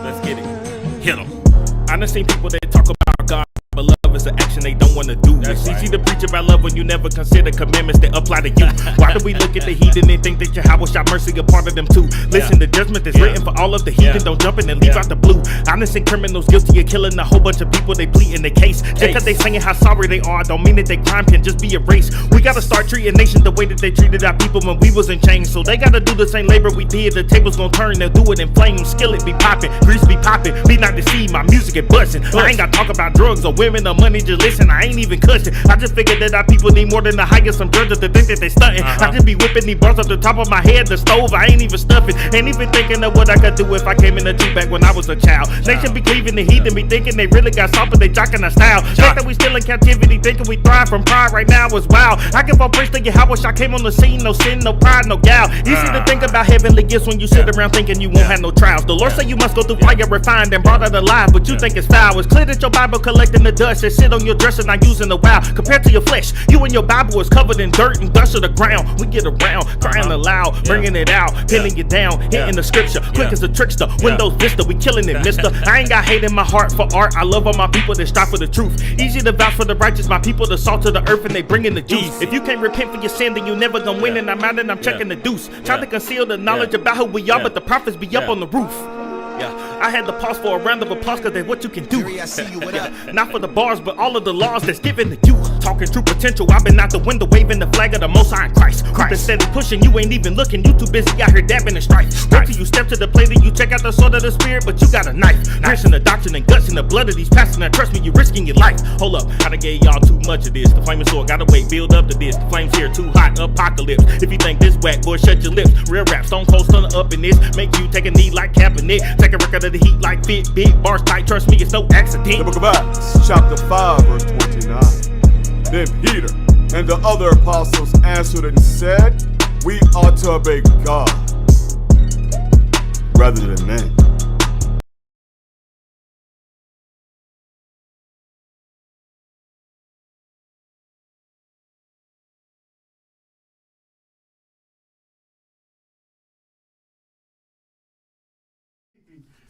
Let's get it. Hit them. I done seen people that talk about God, but love is an action they don't want to do. It's easy to preach about love when you never consider commandments that apply to you. Why do we look at the heathen and think that Yahweh shall mercy a part of them too? Listen, the judgment is written for all of the heathen. Don't jump in and leave out the blue. I done seen criminals guilty of killing a whole bunch of people. They plead in the case. Just cause they saying how sorry they are, don't mean that their crime can just be erased. We gotta start treating nations the way that they treated our people when we was in chains. So they gotta do the same labor we did. The tables gonna turn, they'll do it in flames. Skillet be popping, grease be popping. Be not deceived, my music is busting. I ain't gotta talk about drugs or women or money, just listen. I ain't even cussing. I just figured that our people need more than to hire some judges to think that they stunting. I just be whipping these bars up the top of my head, the stove. I ain't even stuffing. Ain't even thinking of what I could do if I came in the two back when I was a child. Nation be cleaving the heathen, be thinking they really got soft, but they jocking our style. Think that we still in captivity, thinking we thrive from pride right now is wild. I give up praise to Yahweh, I came on the scene, no sin, no pride, no gal. Easy to think about heavenly gifts when you sit around thinking you won't have no trials. The Lord say you must go through fire refined and brought out alive, but you think it's foul. It's clear that your Bible collecting the dust that sit on your dresser, not using the wow. Compared to your flesh, you and your Bible is covered in dirt and dust of the ground. We get around, crying aloud, bringing it out, pinning it down, hitting the scripture, quick as a trickster. Windows Vista, we killing it, mister. I ain't got hate in my heart for art. I love all my people that strive for the truth. Easy to vouch for the righteous, my people, the salt of the earth, and they bringing the juice. If you can't repent for your sin, then you never gonna win. And I'm out and I'm checking the deuce. Trying to conceal the knowledge about who we are, but the prophets be up on the roof. I had to pause for a round of applause cause that's what you can do. Not for the bars, but all of the laws that's given to you. Talking true potential, I've been out the window waving the flag of the Most High in Christ. You been steady pushing, you ain't even looking. You too busy out here dabbing and strife. Wait till you step to the plate and you check out the sword of the spirit, but you got a knife. Dressing the doctrine and guts in the blood of these pastors. Now trust me, you're risking your life. Hold up, I done gave y'all too much of this. The flaming sword gotta wait, build up to this. The flames here too hot, apocalypse. If you think this whack, boy, shut your lips. Real rap, stone cold stunner up in this. Make you take a knee like Kaepernick. Take a record of the heat like Fit. Big bars tight, trust me, it's no accident. The book of Acts, chapter 5, verse 29. Then Peter and the other apostles answered and said, we ought to obey God rather than men.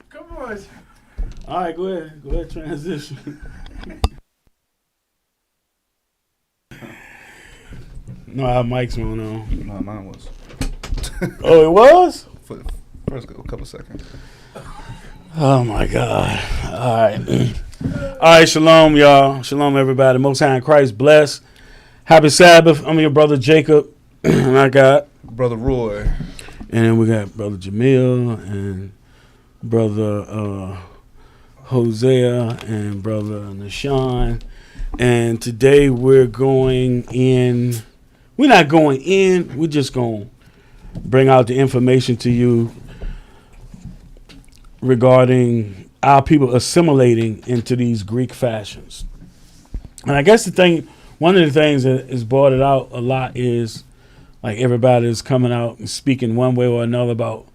Come on. All right, go ahead, transition. No, our mics went on. No, mine was. Oh, it was? For the first couple seconds. Oh, my God. All right. All right, shalom, y'all. Shalom, everybody. Most High in Christ, bless. Happy Sabbath. I'm your brother Jacob, and I got Brother Roy. And then we got Brother Jamil and Brother Hosea and Brother Nashawn. And today we're going in. We're not going in. We're just going to bring out the information to you regarding our people assimilating into these Greek fashions. And I guess one of the things that is brought it out a lot is like everybody is coming out and speaking one way or another about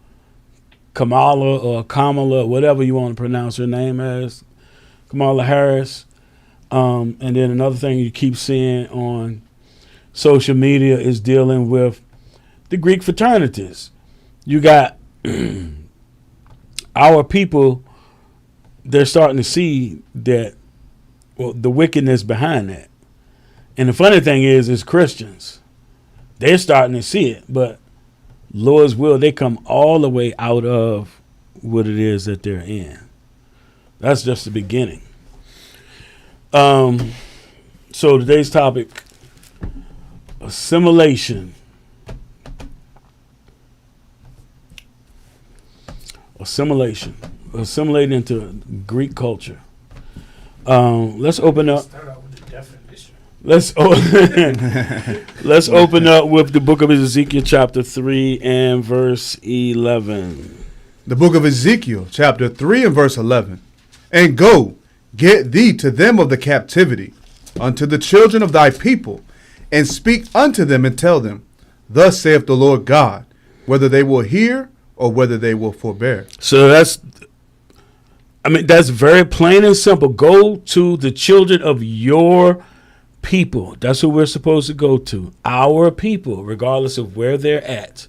Kamala or Kamala, whatever you want to pronounce her name as, Kamala Harris. And then another thing you keep seeing on social media is dealing with the Greek fraternities. You got our people, they're starting to see that, well, the wickedness behind that. And the funny thing is Christians, they're starting to see it, but Lord's will, they come all the way out of what it is that they're in. That's just the beginning. So today's topic, assimilation. Assimilating into Greek culture. Let's open up. Start out with the definition. Let's open up with the book of Ezekiel, chapter 3 and verse 11. The book of Ezekiel, chapter 3 and verse 11. And go, get thee to them of the captivity, unto the children of thy people, and speak unto them and tell them, thus saith the Lord God, whether they will hear or whether they will forbear. So that's very plain and simple. Go to the children of your people. That's who we're supposed to go to. Our people, regardless of where they're at.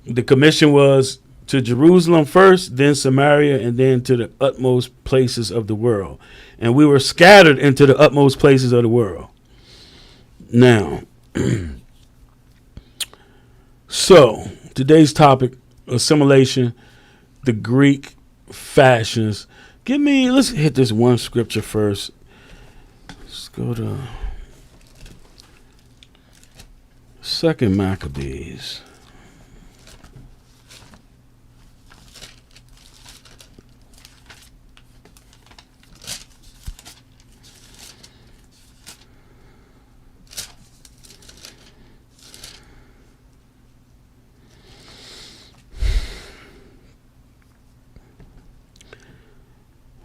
The commission was to Jerusalem first, then Samaria, and then to the utmost places of the world. And we were scattered into the utmost places of the world. Now, so today's topic, assimilation, the Greek fashions. Let's hit this one scripture first. Let's go to 2 Maccabees.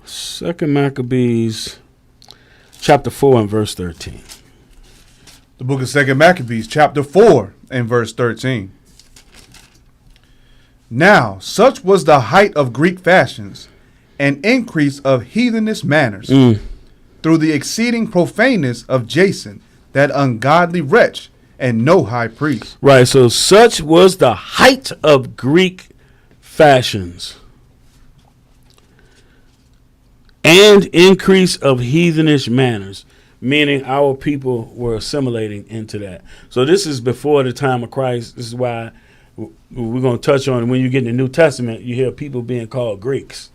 Second Maccabees, chapter 4 and verse 13. The book of 2 Maccabees, chapter 4 and verse 13. Now, such was the height of Greek fashions, and increase of heathenish manners, through the exceeding profaneness of Jason, that ungodly wretch, and no high priest. Right, so such was the height of Greek fashions, and increase of heathenish manners, meaning our people were assimilating into that. So this is before the time of Christ. This is why we're going to touch on it. When you get in the New Testament, you hear people being called Greeks.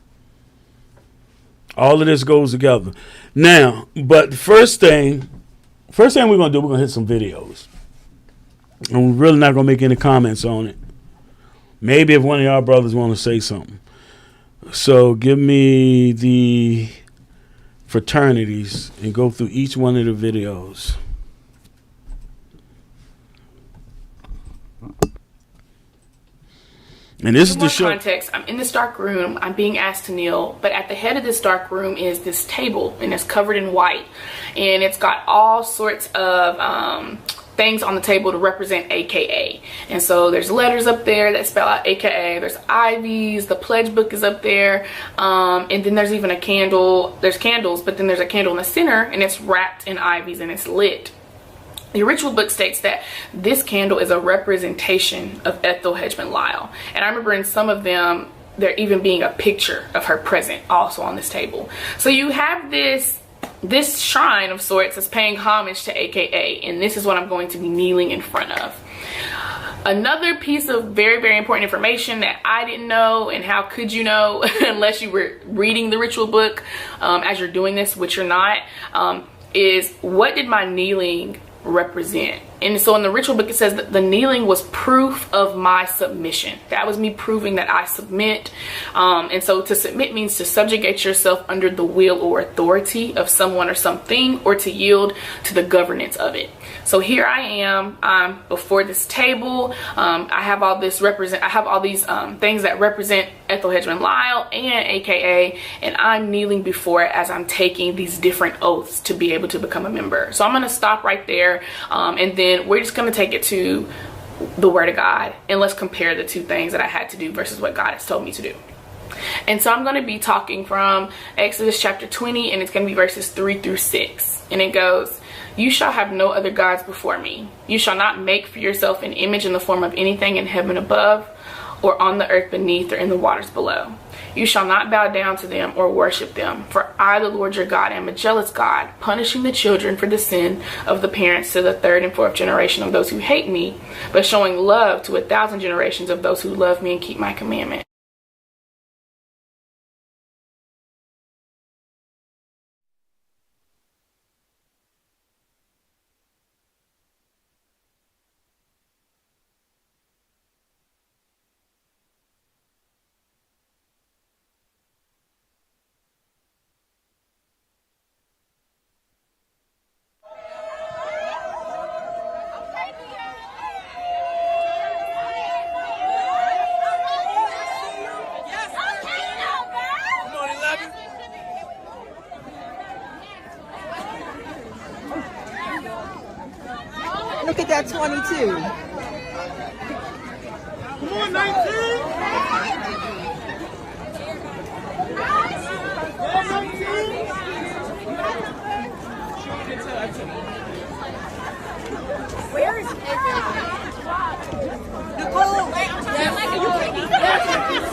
All of this goes together. Now, but first thing we're going to do, we're going to hit some videos. And we're really not going to make any comments on it. Maybe if one of y'all brothers want to say something. So give me the fraternities and go through each one of the videos. And this is the show. Context. I'm in this dark room. I'm being asked to kneel, but at the head of this dark room is this table, and it's covered in white, and it's got all sorts of things on the table to represent AKA. And so there's letters up there that spell out AKA. There's IVs. The pledge book is up there, and then there's even a candle. There's candles, but then there's a candle in the center, and it's wrapped in IVs and it's lit. The ritual book states that this candle is a representation of Ethel Hedgeman Lyle. And I remember in some of them, there even being a picture of her present also on this table. So you have this shrine of sorts that's paying homage to AKA, and this is what I'm going to be kneeling in front of. Another piece of very, very important information that I didn't know, and how could you know unless you were reading the ritual book as you're doing this, which you're not, is what did my kneeling represent? And so in the ritual book it says that the kneeling was proof of my submission. That was me proving that I submit. And so to submit means to subjugate yourself under the will or authority of someone or something, or to yield to the governance of it. So here I am, I'm before this table. I have all these things that represent Ethel Hedgeman Lyle and AKA, and I'm kneeling before it as I'm taking these different oaths to be able to become a member. So I'm going to stop right there, and then we're just going to take it to the Word of God, and let's compare the two things that I had to do versus what God has told me to do. And so I'm going to be talking from Exodus chapter 20, and it's going to be verses 3 through 6. And it goes, "You shall have no other gods before me. You shall not make for yourself an image in the form of anything in heaven above, or on the earth beneath, or in the waters below. You shall not bow down to them or worship them. For I, the Lord your God, am a jealous God, punishing the children for the sin of the parents to the 3rd and 4th generation of those who hate me, but showing love to 1,000 generations of those who love me and keep my commandment." Look at that 22. Come on, 19! Where is everyone? Nicole, wait, I'm talking about you.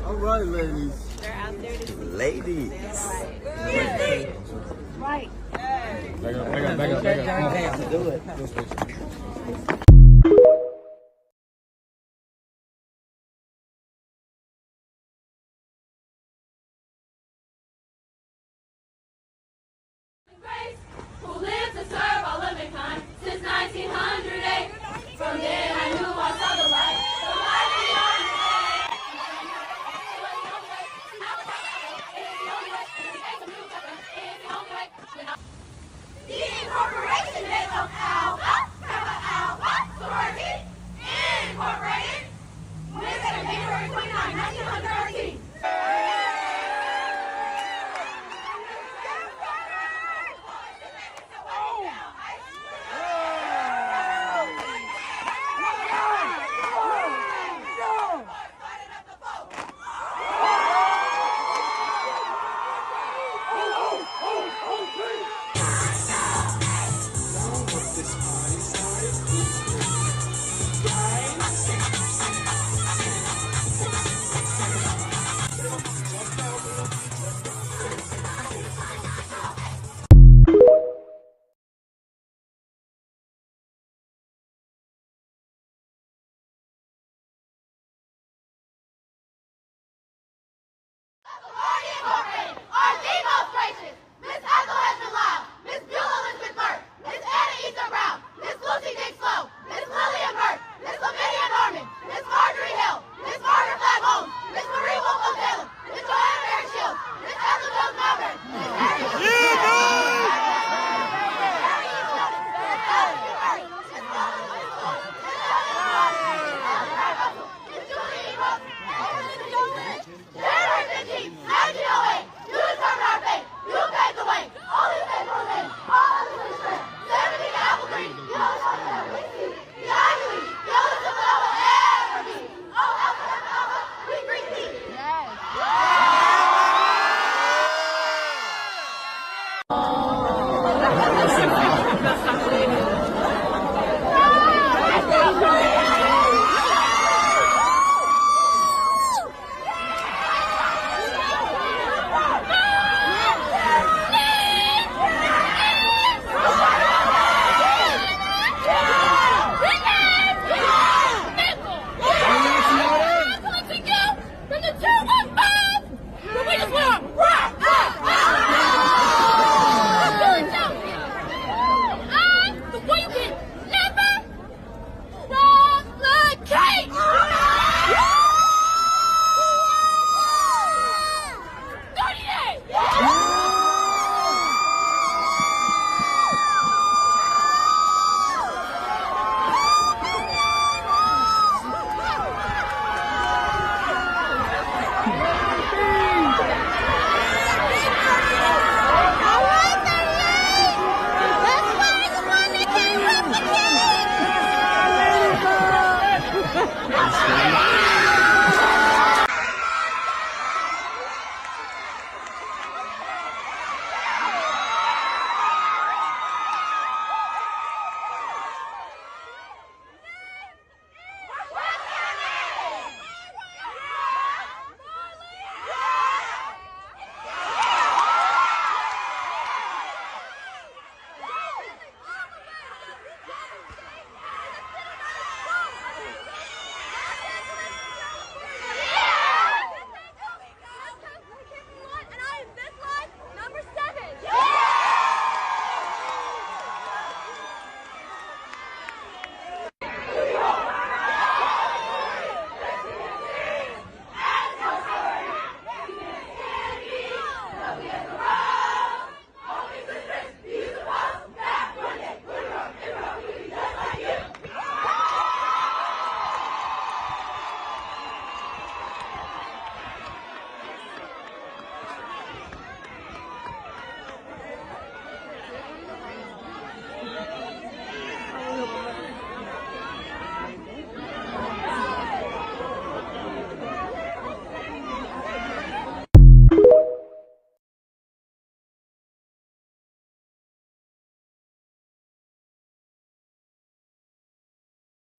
All right, ladies. Ladies. Right. Do it. Who lived to serve all living kind since 1908. From then I knew I saw the light. The light beyond the day. The incorporation is of Alpha, Kappa Alpha, sorority, incorporated. Wednesday, January 29, 1913. Our theme most gracious, Miss Ethel Heston Lyle, Miss Beulah Elizabeth Burke, Miss Anna Easton Brown, Miss Lucy Dick Slow, Miss Lillian Burke, Miss Lamar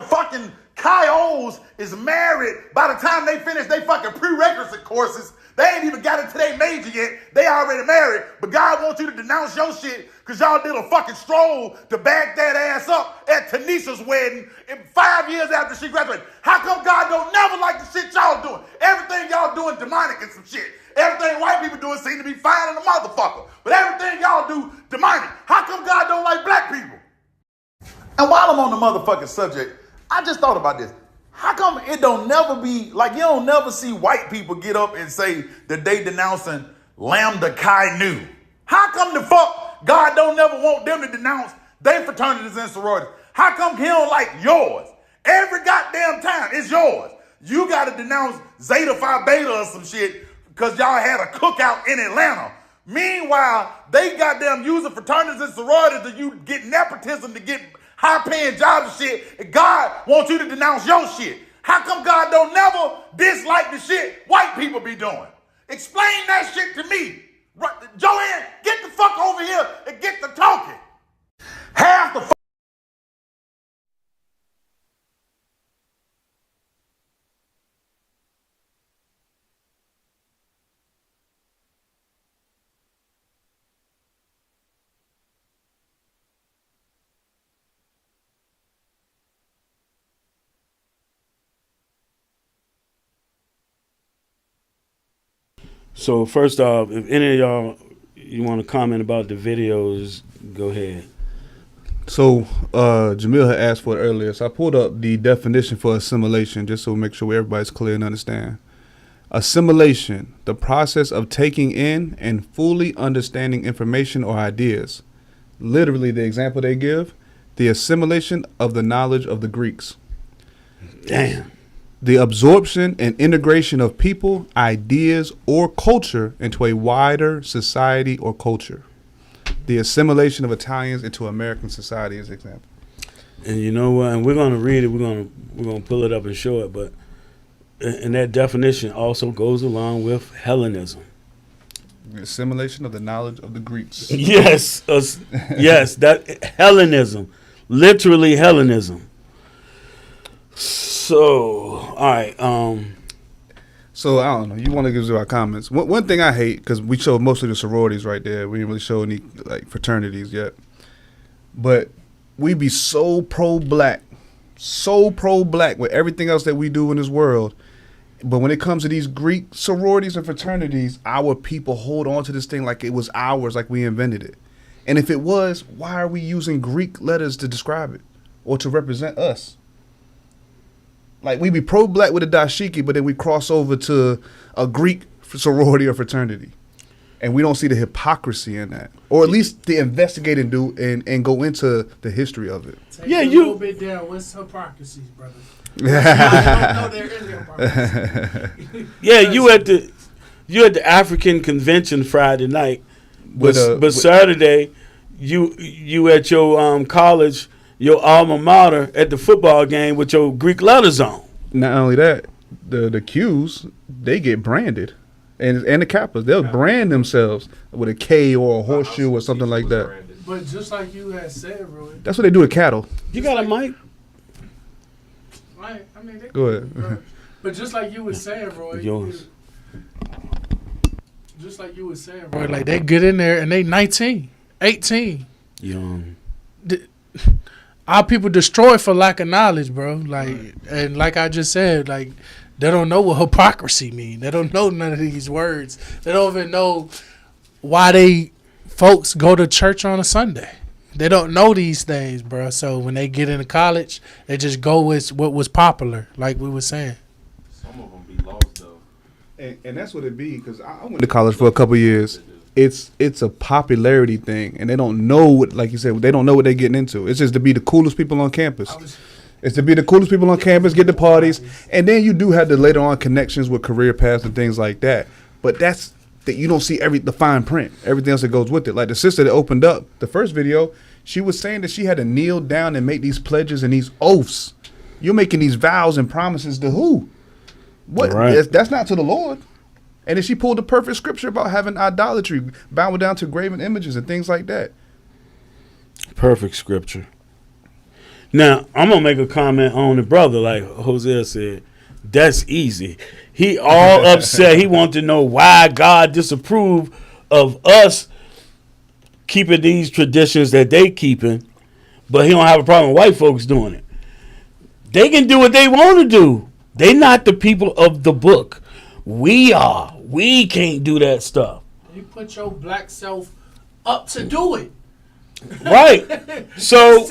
Fucking Kyos is married. By the time they finish they fucking prerequisite courses, they ain't even got into their major yet. They already married. But God wants you to denounce your shit because y'all did a fucking stroll to back that ass up at Tanisha's wedding 5 years after she graduated. How come God don't never like the shit y'all doing? Everything y'all doing demonic and some shit. Everything white people doing seem to be fine in the motherfucker. But everything y'all do demonic. How come God don't like black people? And while I'm on the motherfucking subject, I just thought about this. How come it don't never be, like you don't never see white people get up and say that they denouncing Lambda Chi Nu? How come the fuck God don't never want them to denounce their fraternities and sororities? How come he don't like yours? Every goddamn time it's yours. You gotta denounce Zeta Phi Beta or some shit because y'all had a cookout in Atlanta. Meanwhile, they goddamn using fraternities and sororities to you get nepotism to get high-paying jobs and shit, and God wants you to denounce your shit. How come God don't never dislike the shit white people be doing? Explain that shit to me. Joanne, get the fuck over here and get the talking. Half the So first off, if any of y'all you want to comment about the videos, go ahead. So Jamil had asked for it earlier, so I pulled up the definition for assimilation just so we make sure everybody's clear and understand. Assimilation, the process of taking in and fully understanding information or ideas. Literally, the example they give, the assimilation of the knowledge of the Greeks. Damn. The absorption and integration of people, ideas, or culture into a wider society or culture. The assimilation of Italians into American society is an example. And you know what? And we're gonna read it. We're gonna pull it up and show it. But and that definition also goes along with Hellenism. The assimilation of the knowledge of the Greeks. Yes, yes, that Hellenism, literally Hellenism. So, all right. So, I don't know. You want to give us our comments. One thing I hate, because we showed mostly the sororities right there. We didn't really show any like fraternities yet. But we be so pro-black with everything else that we do in this world. But when it comes to these Greek sororities and fraternities, our people hold on to this thing like it was ours, like we invented it. And if it was, why are we using Greek letters to describe it or to represent us? Like, we be pro-black with a dashiki, but then we cross over to a Greek sorority or fraternity. And we don't see the hypocrisy in that. Or at least the investigate and do and go into the history of it. Take a little bit down. What's hypocrisy, brother? I don't know there is hypocrisy. Yeah, you at the African convention Friday night, but Saturday you at your college, your alma mater at the football game with your Greek letters on. Not only that, the Qs, they get branded, and the Kappas, they'll brand themselves with a K or a horseshoe or something like that. But just like you had said, Roy. That's what they do with cattle. You got a mic? I mean, go ahead. But just like you were saying, Roy. Yours. Just like you were saying, Roy. Like, they get in there and they 19, 18. Young. Our people destroyed for lack of knowledge, bro. Like, and like I just said, like, they don't know what hypocrisy mean. They don't know none of these words. They don't even know why they folks go to church on a Sunday. They don't know these things, bro. So when they get into college, they just go with what was popular, like we were saying. Some of them be lost though. And that's what it be, because I went to college for a couple years. It's a popularity thing, and they don't know what, like you said, they don't know what they're getting into. It's just to be the coolest people on campus. It's to be the coolest people on campus, get the parties, and then you do have the later on connections with career paths and things like that. But that's that you don't see the fine print, everything else that goes with it. Like the sister that opened up the first video, she was saying that she had to kneel down and make these pledges and these oaths. You're making these vows and promises to who? What? Right. That's not to the Lord. And then she pulled the perfect scripture about having idolatry, bowing down to graven images and things like that. Perfect scripture. Now, I'm going to make a comment on the brother, like Hosea said. That's easy. He all upset. He wanted to know why God disapproved of us keeping these traditions that they keeping, but he don't have a problem with white folks doing it. They can do what they want to do. They not the people of the book. We are. We can't do that stuff. You put your black self up to do it. Right. So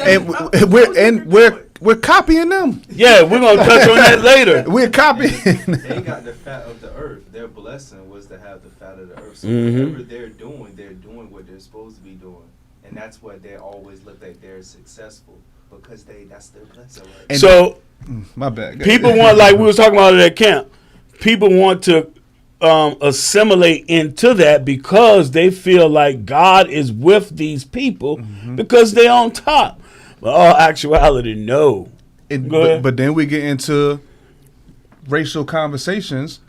we're copying them. Yeah, we're gonna touch on that later. We're copying. They got the fat of the earth. Their blessing was to have the fat of the earth. So whatever they're doing what they're supposed to be doing, and that's what they always look like they're successful because that's their blessing. Right? And So my bad. People want, like we was talking about at camp. People want to assimilate into that because they feel like God is with these people because they're on top. But all actuality, no. But then we get into racial conversations,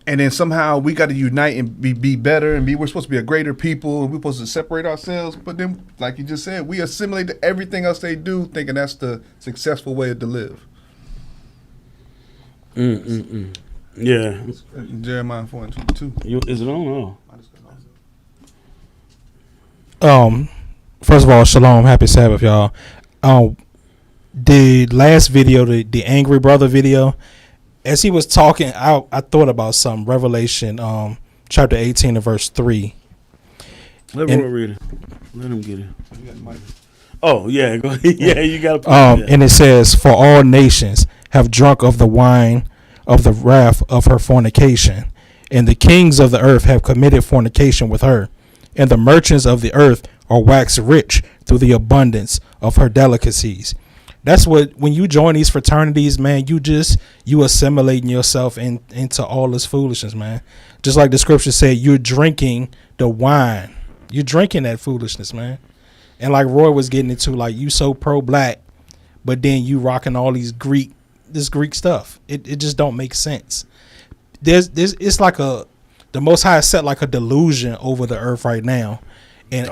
and then somehow we got to unite and be better, and we're supposed to be a greater people, and we're supposed to separate ourselves. But then, like you just said, we assimilate to everything else they do, thinking that's the successful way to live. Yeah. Jeremiah 4:22. Is it on? First of all, shalom, happy Sabbath, y'all. The last video, the angry brother video, as he was talking, I thought about something. Revelation, chapter 18 and verse 3. Let me read it. Let him get it. Oh yeah, go ahead. Yeah, you got. And it says, "For all nations have drunk of the wine of the wrath of her fornication, and the kings of the earth have committed fornication with her, and the merchants of the earth are waxed rich through the abundance of her delicacies." That's what, when you join these fraternities, man, you assimilating yourself into all this foolishness, man. Just like the scripture said, you're drinking the wine. You're drinking that foolishness, man. And like Roy was getting into, like, you so pro-black, but then you rocking all these Greek stuff. It just don't make sense. It's like the Most High set like a delusion over the earth right now, and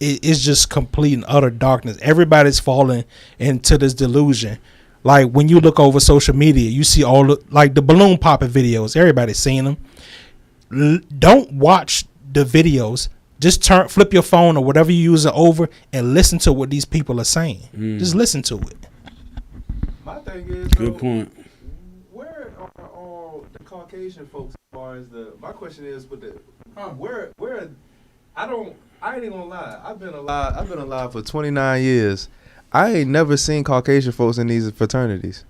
it's just complete and utter darkness. Everybody's falling into this delusion. Like when you look over social media, you see all the balloon popping videos. Everybody's seeing them. Don't watch the videos. Just flip your phone or whatever you use it over and listen to what these people are saying. Just listen to it. My thing is, good point. Where are all the Caucasian folks? As far as my question is, with where I ain't even gonna lie. I've been alive for 29 years. I ain't never seen Caucasian folks in these fraternities.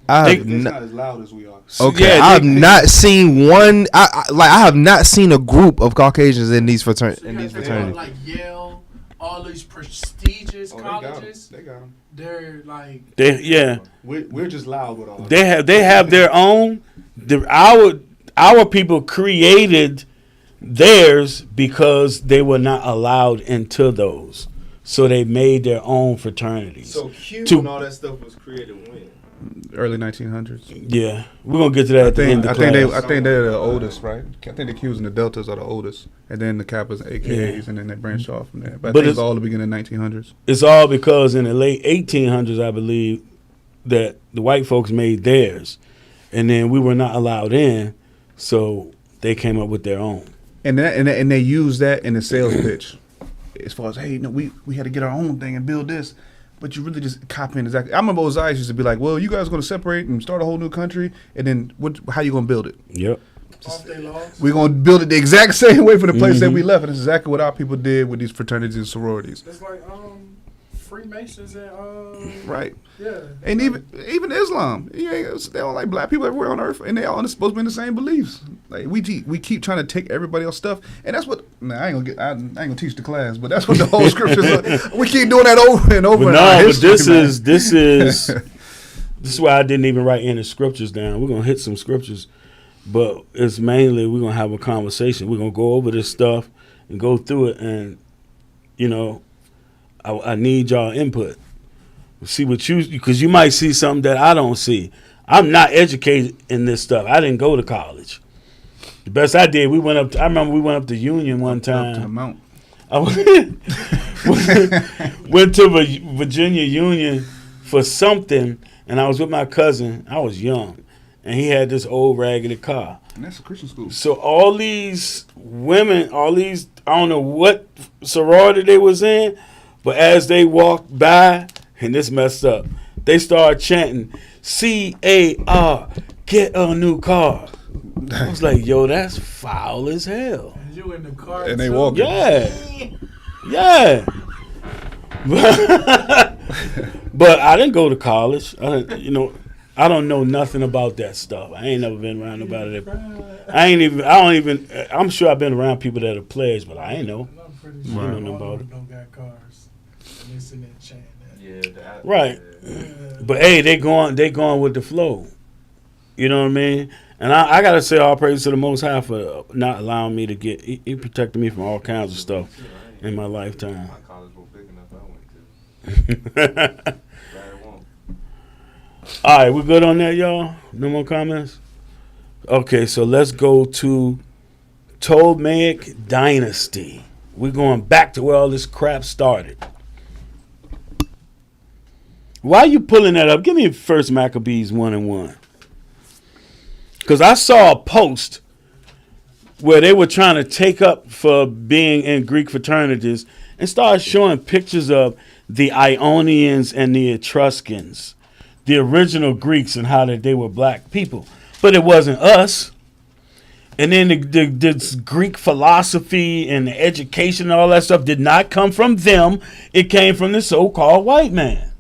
It's not as loud as we are. Okay, yeah, I've not seen one. I have not seen a group of Caucasians in these fraternities. Like Yale, all these prestigious colleges. They got them. They're like We're just loud with all. They have their own. Our people created theirs because they were not allowed into those, so they made their own fraternities. So Q and all that stuff was created when? Early 1900s. Yeah, we're gonna get to that at the end of class. I think they're the oldest, right? I think the Qs and the Deltas are the oldest, and then the Kappas, AKAs, and then they branch off from there. But I think it's all the beginning of 1900s. It's all because in the late 1800s, I believe, that the white folks made theirs, and then we were not allowed in, so they came up with their own. And they use that in the sales pitch, as far as, hey, no, we had to get our own thing and build this, but you really just copying exactly. I remember Osiris used to be like, well, you guys are going to separate and start a whole new country, and then how you going to build it? Yep. We're going to build it the exact same way for the place that we left, and that's exactly what our people did with these fraternities and sororities. It's like Freemasons and right. Yeah. And even Islam, they don't like black people everywhere on earth, and they all supposed to be in the same beliefs. Like we keep trying to take everybody else's stuff, and that's what I ain't gonna teach the class, but that's what the whole scriptures are. We keep doing that over and over. But this is why I didn't even write any scriptures down. We're gonna hit some scriptures, but it's mainly we're gonna have a conversation. We're gonna go over this stuff and go through it, and I need y'all input. See what because you might see something that I don't see. I'm not educated in this stuff. I didn't go to college. The best I did, I remember we went up to Union one time. Up to the Mount. went to Virginia Union for something, and I was with my cousin. I was young, and he had this old raggedy car. And that's a Christian school. So all these women, I don't know what sorority they was in, but as they walked by, and this messed up, they started chanting, C-A-R, get a new car. I was like, yo, that's foul as hell. And you in the car And they too? walking. Yeah. But I didn't go to college. I don't know nothing about that stuff. I ain't never been around nobody that. I'm sure I've been around people that are players, but I ain't know. I'm pretty I sure ain't know nothing about it. don't got cars. And they sitting there chanting that. Right. But hey, they going with the flow. You know what I mean? And I gotta say all praise to the Most High for not allowing me to get. He protected me from all kinds of stuff in my lifetime. My college was big enough. I went to. All right, we good on that, y'all? No more comments? Okay, so let's go to Ptolemaic Dynasty. We're going back to where all this crap started. Why are you pulling that up? Give me First Maccabees 1:1. Because I saw a post where they were trying to take up for being in Greek fraternities and start showing pictures of the Ionians and the Etruscans, the original Greeks, and how that they were black people. But it wasn't us. And then the Greek philosophy and the education and all that stuff did not come from them. It came from the so-called white man.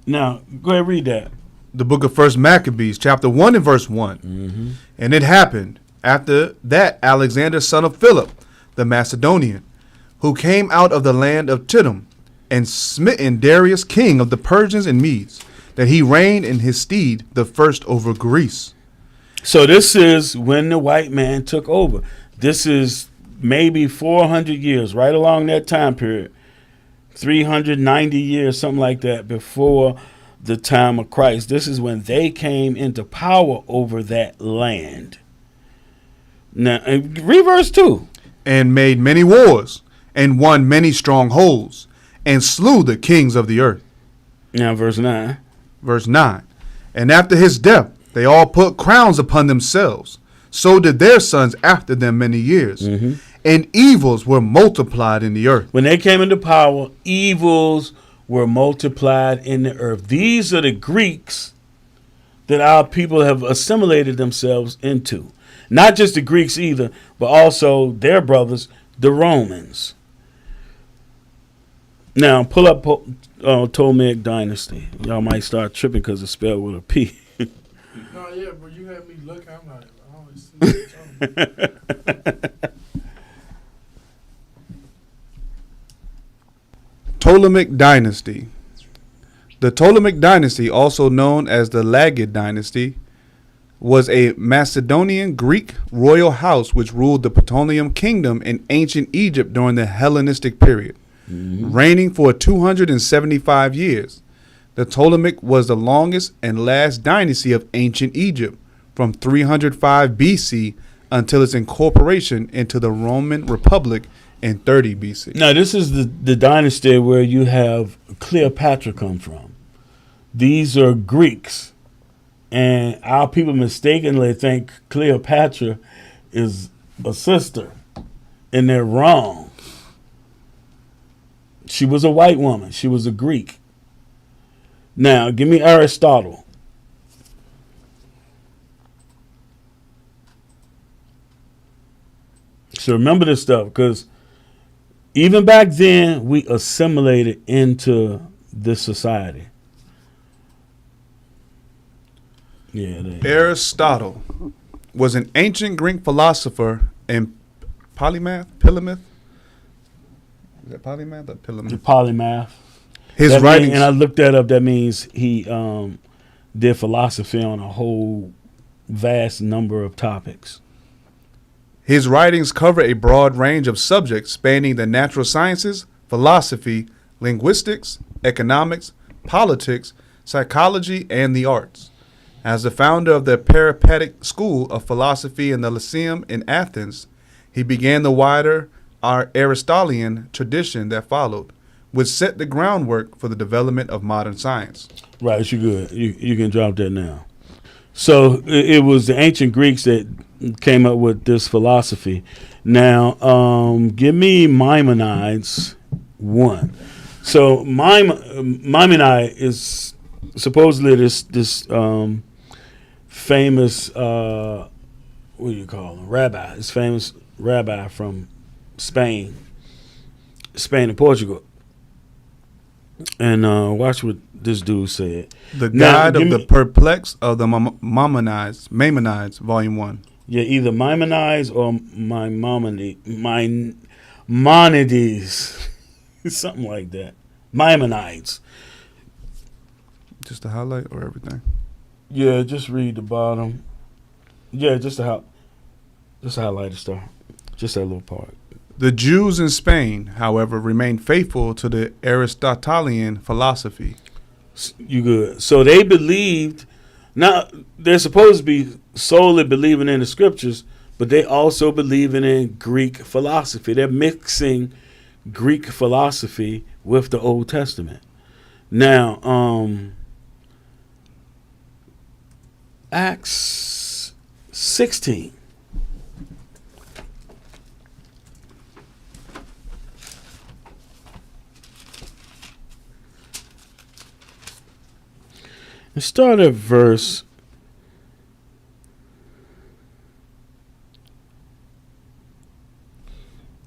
Now, go ahead and read that. The book of First Maccabees, chapter 1 and verse 1. Mm-hmm. And it happened after that Alexander, son of Philip, the Macedonian, who came out of the land of Chittim, and smitten Darius, king of the Persians and Medes, that he reigned in his stead the first over Greece. So this is when the white man took over. This is maybe 400 years, right along that time period. 390 years, something like that, before the time of Christ. This is when they came into power over that land. Now, read verse 2. And made many wars, and won many strongholds, and slew the kings of the earth. Now, verse 9. Verse 9. And after his death, they all put crowns upon themselves. So did their sons after them many years. Mm-hmm. And evils were multiplied in the earth. When they came into power, evils were multiplied in the earth. These are the Greeks that our people have assimilated themselves into. Not just the Greeks either, but also their brothers, the Romans. Now, pull up Ptolemaic Dynasty. Y'all might start tripping because it's spelled with a P. No, yeah, but you had me look. I'm like, I always see what you're talking about. Ptolemaic Dynasty. The Ptolemaic Dynasty, also known as the Laggid Dynasty, was a Macedonian Greek royal house which ruled the Ptolemaic kingdom in ancient Egypt during the Hellenistic period, reigning for 275 years. The Ptolemaic was the longest and last dynasty of ancient Egypt, from 305 BC until its incorporation into the Roman Republic in 30 BC. Now, this is the dynasty where you have Cleopatra come from. These are Greeks. And our people mistakenly think Cleopatra is a sister. And they're wrong. She was a white woman. She was a Greek. Now, give me Aristotle. So remember this stuff, because even back then, we assimilated into this society. Yeah, Aristotle was an ancient Greek philosopher and polymath. Is that polymath or The polymath. His writings, and I looked that up. That means he did philosophy on a whole vast number of topics. His writings cover a broad range of subjects spanning the natural sciences, philosophy, linguistics, economics, politics, psychology, and the arts. As the founder of the Peripatetic School of Philosophy in the Lyceum in Athens, he began the wider Aristotelian tradition that followed, which set the groundwork for the development of modern science. Right, you good. You can drop that now. So it was the ancient Greeks that came up with this philosophy. Now, give me Maimonides 1. So Maimonides is supposedly this famous what do you call him? Rabbi. This famous rabbi from Spain and Portugal. And watch what this dude said. The Guide of the Perplexed of the Maimonides, Volume 1. Yeah, either Maimonides or Maimonides. Something like that. Maimonides. Just to highlight or everything? Yeah, just read the bottom. Yeah, just to highlight the star. Just that little part. The Jews in Spain, however, remained faithful to the Aristotelian philosophy. You good. So they believed, now they're supposed to be solely believing in the scriptures, but they also believing in Greek philosophy. They're mixing Greek philosophy with the Old Testament. Now, Acts 16. Let's start at verse.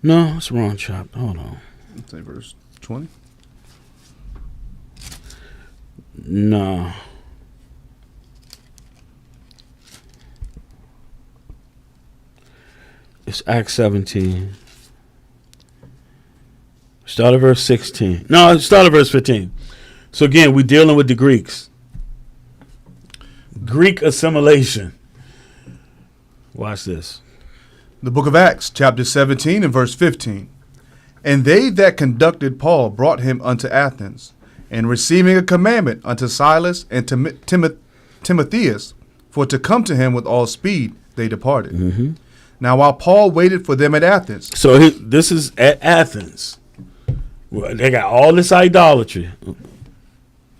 No, it's wrong chapter. Hold on. Let's say verse 20. No. It's Acts 17. Start at verse 16. No, start at verse 15. So again, we're dealing with the Greeks. Greek assimilation. Watch this. The book of Acts, chapter 17 and verse 15. And they that conducted Paul brought him unto Athens, and receiving a commandment unto Silas and Timotheus, for to come to him with all speed, they departed. Mm-hmm. Now while Paul waited for them at Athens. So this is at Athens. Well, they got all this idolatry.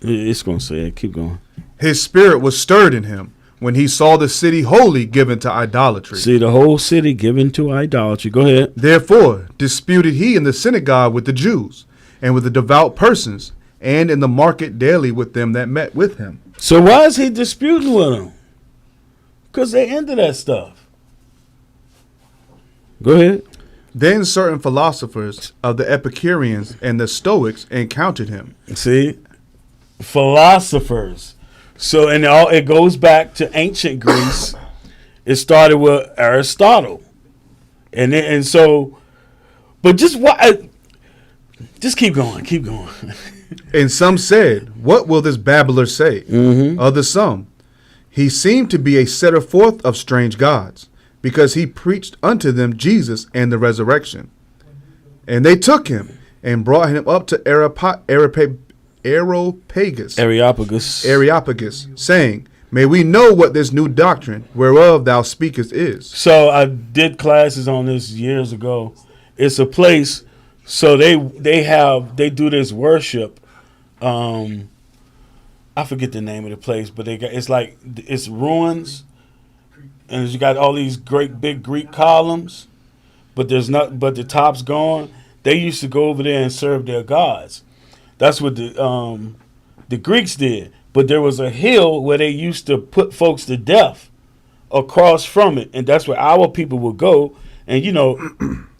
It's going to say it. Keep going. His spirit was stirred in him when he saw the city wholly given to idolatry. See, the whole city given to idolatry. Go ahead. Therefore disputed he in the synagogue with the Jews, and with the devout persons, and in the market daily with them that met with him. So why is he disputing with them? Because they into that stuff. Go ahead. Then certain philosophers of the Epicureans and the Stoics encountered him. See? Philosophers. So it goes back to ancient Greece. It started with Aristotle. And so, but just keep going, keep going. And some said, what will this babbler say? Mm-hmm. Others some, he seemed to be a setter forth of strange gods, because he preached unto them Jesus and the resurrection. And they took him and brought him up to Areopagus, saying, may we know what this new doctrine whereof thou speakest is. So I did classes on this years ago. It's a place, so they do this worship. I forget the name of the place, but it's ruins, and you got all these great big Greek columns, but the top's gone. They used to go over there and serve their gods. That's what the Greeks did. But there was a hill where they used to put folks to death across from it. And that's where our people would go and,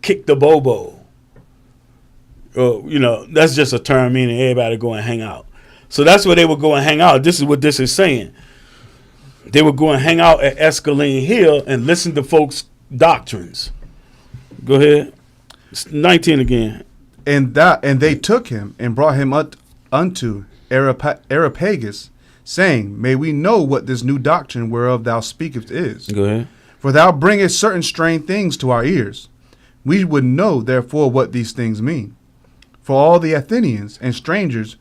kick the bobo. That's just a term meaning everybody go and hang out. So that's where they would go and hang out. This is what this is saying. They would go and hang out at Escalade Hill and listen to folks' doctrines. Go ahead. It's 19 again. And they took him and brought him unto Areopagus, saying, may we know what this new doctrine whereof thou speakest is. Go ahead. For thou bringest certain strange things to our ears. We would know, therefore, what these things mean. For all the Athenians and strangers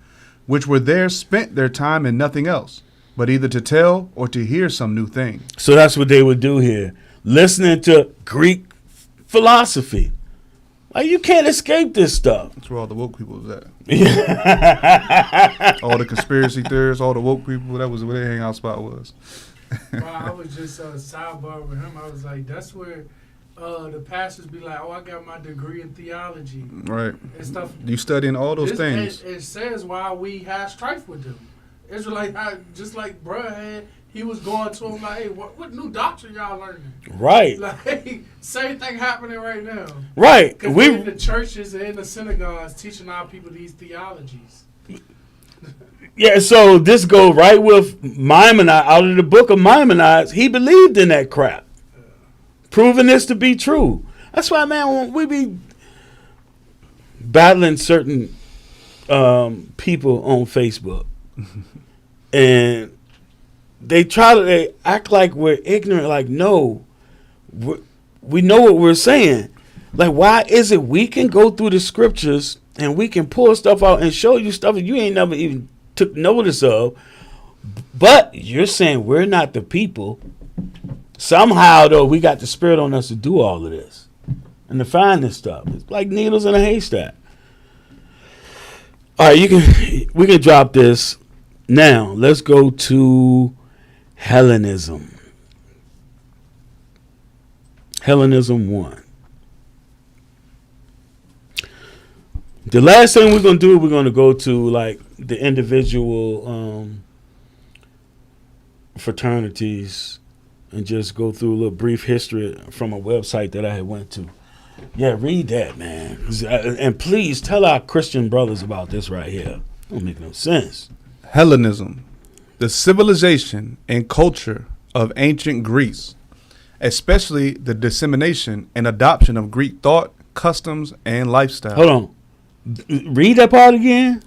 which were there spent their time in nothing else, but either to tell or to hear some new thing. So that's what they would do here. Listening to Greek philosophy. Like, you can't escape this stuff. That's where all the woke people was at. All the conspiracy theorists, all the woke people, that was where their hangout spot was. Well, I was just sidebar with him. I was like, that's where the pastors be like, oh, I got my degree in theology. Right. And stuff. You studying all those things. It says why we had strife with them. Israelite, just like bruh had, he was going to him like, hey, what new doctrine y'all learning? Right. Like, same thing happening right now. Right. Because we in the churches and in the synagogues teaching our people these theologies. Yeah, so this go right with Maimonides. Out of the book of Maimonides, he believed in that crap. Proving this to be true. That's why, man, when we be battling certain people on Facebook, and they act like we're ignorant. Like, no, we know what we're saying. Like, why is it we can go through the scriptures and we can pull stuff out and show you stuff that you ain't never even took notice of, but you're saying we're not the people. Somehow, though, we got the spirit on us to do all of this and to find this stuff. It's like needles in a haystack. All right, we can drop this now. Let's go to Hellenism. Hellenism 1. The last thing we're going to do, we're going to go to like the individual fraternities and just go through a little brief history from a website that I had went to. Yeah, read that, man. And please tell our Christian brothers about this right here. Don't make no sense. Hellenism, the civilization and culture of ancient Greece, especially the dissemination and adoption of Greek thought, customs, and lifestyle. Hold on. Read that part again.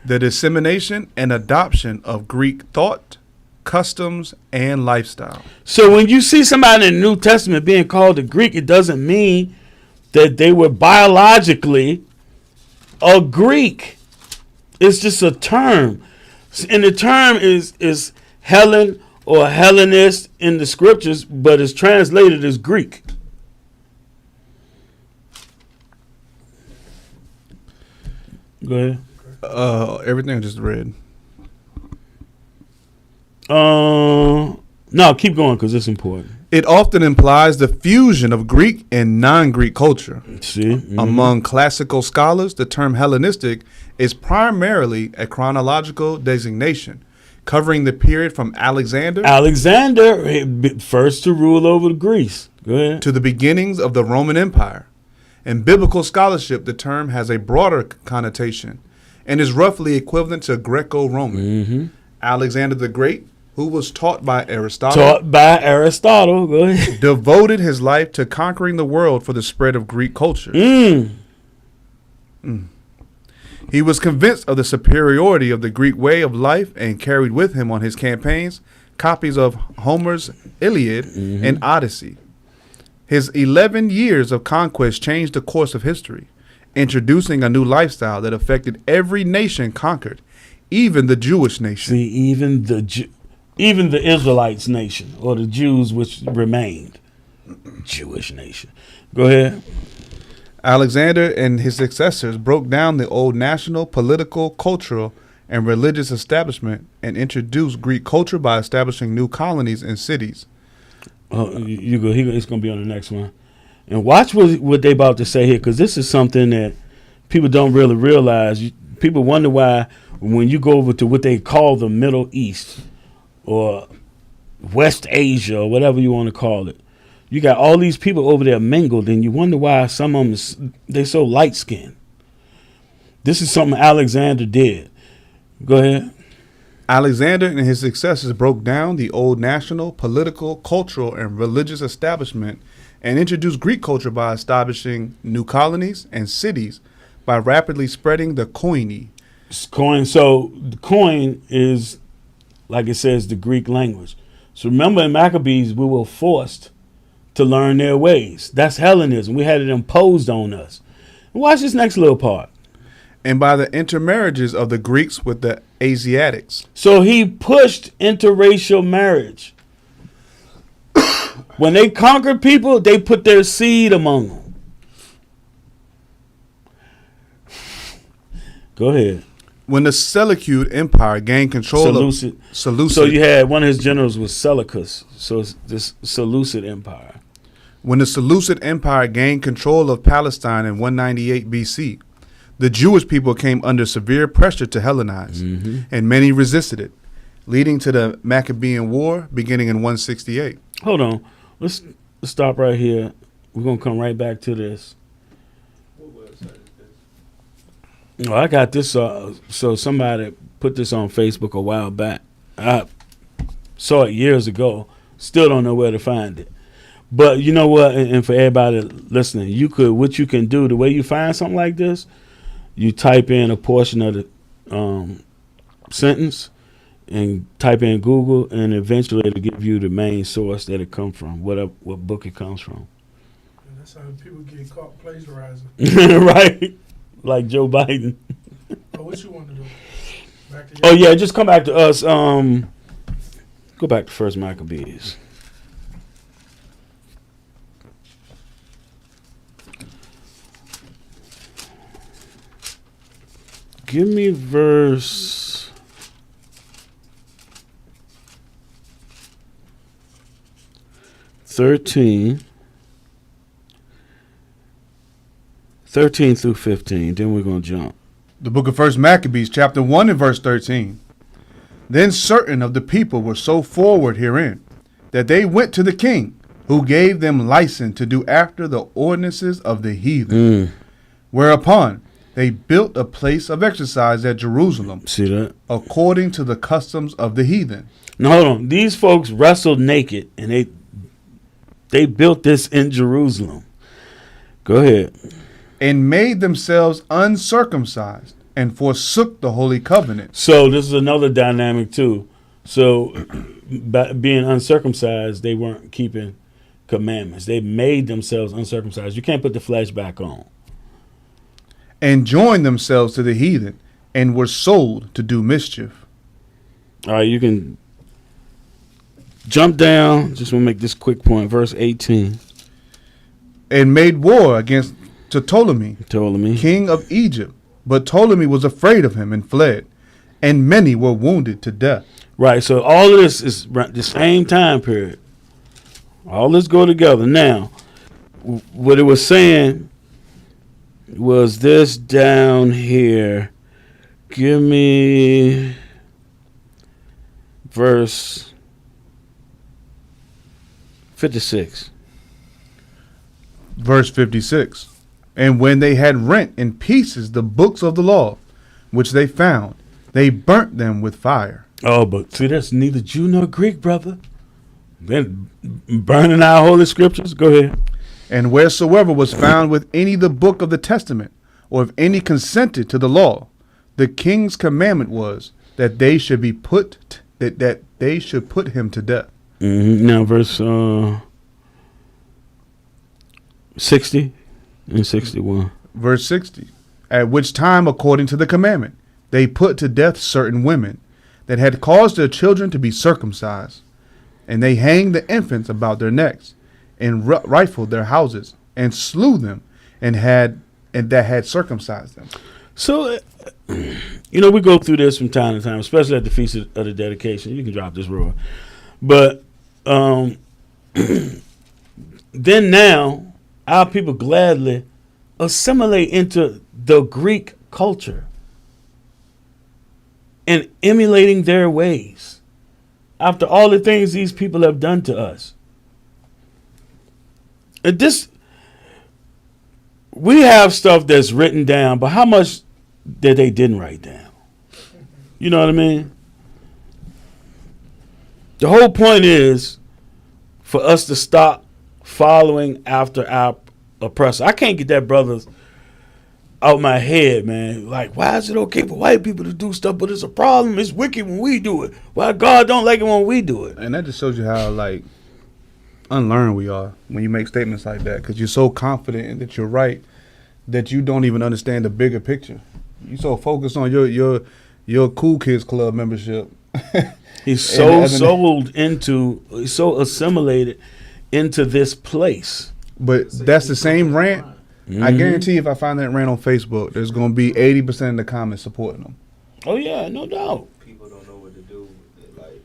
The dissemination and adoption of Greek thought, customs, and lifestyle. So when you see somebody in the New Testament being called a Greek, it doesn't mean that they were biologically a Greek. It's just a term. And the term is Hellen or Hellenist in the scriptures, but it's translated as Greek. Go ahead. Everything I just read. No, keep going because it's important. It often implies the fusion of Greek and non-Greek culture. See? Mm-hmm. Among classical scholars, the term Hellenistic is primarily a chronological designation covering the period from Alexander first to rule over Greece. Go ahead. To the beginnings of the Roman Empire. In biblical scholarship, the term has a broader connotation and is roughly equivalent to Greco-Roman. Mm-hmm. Alexander the Great, who was taught by Aristotle. Go ahead. Devoted his life to conquering the world for the spread of Greek culture. He was convinced of the superiority of the Greek way of life and carried with him on his campaigns copies of Homer's Iliad and Odyssey. His 11 years of conquest changed the course of history, introducing a new lifestyle that affected every nation conquered, even the Jewish nation. See, even the Israelites nation, or the Jews which remained. Jewish nation. Go ahead. Alexander and his successors broke down the old national, political, cultural, and religious establishment and introduced Greek culture by establishing new colonies and cities. You go. It's going to be on the next one. And watch what they about to say here, because this is something that people don't really realize. People wonder why when you go over to what they call the Middle East or West Asia or whatever you want to call it, you got all these people over there mingled, and you wonder why some of them, they so light-skinned. This is something Alexander did. Go ahead. Alexander and his successors broke down the old national, political, cultural, and religious establishment and introduced Greek culture by establishing new colonies and cities by rapidly spreading the koine. So the koine is, like it says, the Greek language. So remember in Maccabees, we were forced to learn their ways. That's Hellenism. We had it imposed on us. Watch this next little part. And by the intermarriages of the Greeks with the Asiatics. So he pushed interracial marriage. When they conquered people, they put their seed among them. Go ahead. When the Seleucid Empire gained control Seleucid. of Seleucid, So you had one of his generals was Seleucus. So it's this Seleucid Empire. when the Seleucid Empire gained control of Palestine in 198 BC, the Jewish people came under severe pressure to Hellenize, and many resisted it, leading to the Maccabean War beginning in 168. Hold on. Let's stop right here. We're gonna come right back to this. Oh, I got this. So somebody put this on Facebook a while back. I saw it years ago. Still don't know where to find it. But you know what? And for everybody listening, what you can do, the way you find something like this, you type in a portion of the sentence and type in Google, and eventually it'll give you the main source that it comes from, what book it comes from. That's how people get caught plagiarizing. Right? Like Joe Biden. Oh, what you want to do? Back to Oh, yeah, just come back to us. Go back to First Maccabees. Give me verse 13 through 15. Then we're going to jump. The book of First Maccabees, chapter 1 and verse 13. Then certain of the people were so forward herein, that they went to the king, who gave them license to do after the ordinances of the heathen. Whereupon they built a place of exercise at Jerusalem. See that? According to the customs of the heathen. Now hold on. These folks wrestled naked, and they built this in Jerusalem. Go ahead. And made themselves uncircumcised, and forsook the holy covenant. So this is another dynamic too. So by being uncircumcised, they weren't keeping commandments. They made themselves uncircumcised. You can't put the flesh back on. And joined themselves to the heathen, and were sold to do mischief. All right, you can jump down. Just want to make this quick point. Verse 18. And made war against Ptolemy, king of Egypt. But Ptolemy was afraid of him and fled, and many were wounded to death. Right, so all of this is the same time period. All this go together. Now, what it was saying was this down here. Give me verse 56. Verse 56. And when they had rent in pieces the books of the law, which they found, they burnt them with fire. Oh, but see, that's neither Jew nor Greek, brother. Then burning our holy scriptures. Go ahead. And wheresoever was found with any the book of the testament, or if any consented to the law, the king's commandment was that they should be that they should put him to death. Now, verse 60 and 61. Verse 60. At which time, according to the commandment, they put to death certain women that had caused their children to be circumcised, and they hanged the infants about their necks, and rifled their houses, and slew them, and that had circumcised them. So, we go through this from time to time, especially at the Feast of the Dedication. You can drop this roar. But then now, our people gladly assimilate into the Greek culture and emulating their ways after all the things these people have done to us. And we have stuff that's written down, but how much that they didn't write down? You know what I mean? The whole point is for us to stop following after our oppressor. I can't get that brother out my head, man. Like, why is it okay for white people to do stuff, but it's a problem? It's wicked when we do it. Why God don't like it when we do it? And that just shows you how, unlearned we are when you make statements like that, because you're so confident that you're right that you don't even understand the bigger picture. You're so focused on your Cool Kids Club membership. He's so so assimilated into this place. But that's the same rant I guarantee if I find that rant on Facebook, there's going to be 80% of the comments supporting them. Oh yeah, no doubt. People don't know what to do. Like,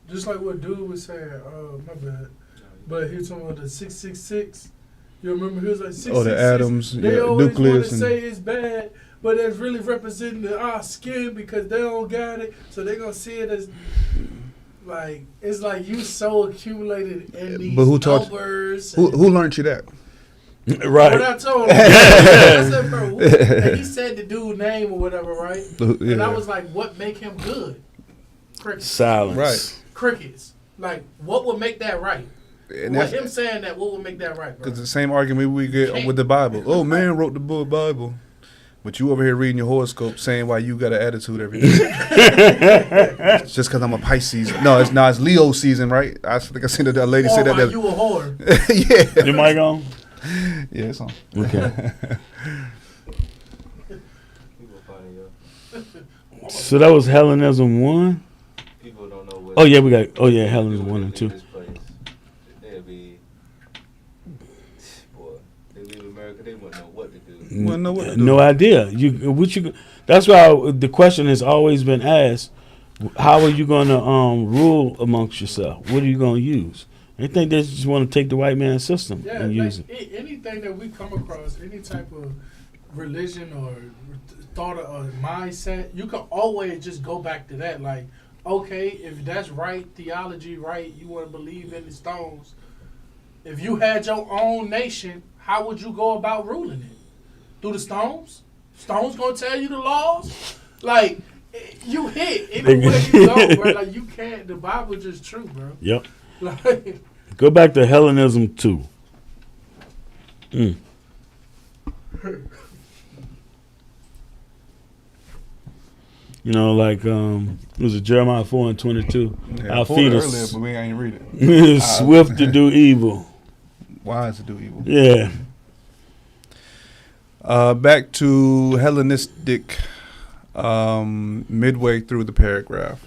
Just like what dude was saying. My bad. But he was talking about the 666. You remember he was like 666. Oh, the atoms, They yeah, always nucleus, want to say it's bad, but it's really representing our skin because they don't got it. So they're gonna see it as like it's like you so accumulated in these But who taught? numbers. Who learned you that? Right. What I told him, I said, bro, and he said the dude name or whatever, right? And I was like, what make him good? Crickets. Silence. Right. Crickets. Like, what would make that right? And What him saying that, what would make that right, bro? Because the same argument we get with the Bible. Oh, man wrote the book Bible. But you over here reading your horoscope saying why you got an attitude every day. It's just because I'm a Pisces. No, it's Leo season, right? I think I seen a lady say that. You a whore. Yeah. Your mic on? Yeah, it's on. Okay. So that was Hellenism 1? people don't know what. Oh yeah, we got. Oh yeah, Hellenism 1 and 2. They'll be. Boy, they leave America, they wouldn't know what to do. No idea. That's why the question has always been asked: how are you going to rule amongst yourself? What are you going to use? They think they just want to take the white man's system and use it. Anything that we come across, any type of religion or thought or mindset, you can always just go back to that. Like, okay, if that's right, theology right, you want to believe in the stones. If you had your own nation, how would you go about ruling it? Through the stones? Stones gonna tell you the laws? Like, you hit anywhere you go, bro. Like, you can't. The Bible just true, bro. Yep. Like, go back to Hellenism 2. You know, like was it Jeremiah 4 and 22? Yeah, Our I feet earlier, are but we ain't read it. swift to do evil. Wise to do evil. Yeah. Back to Hellenistic, midway through the paragraph.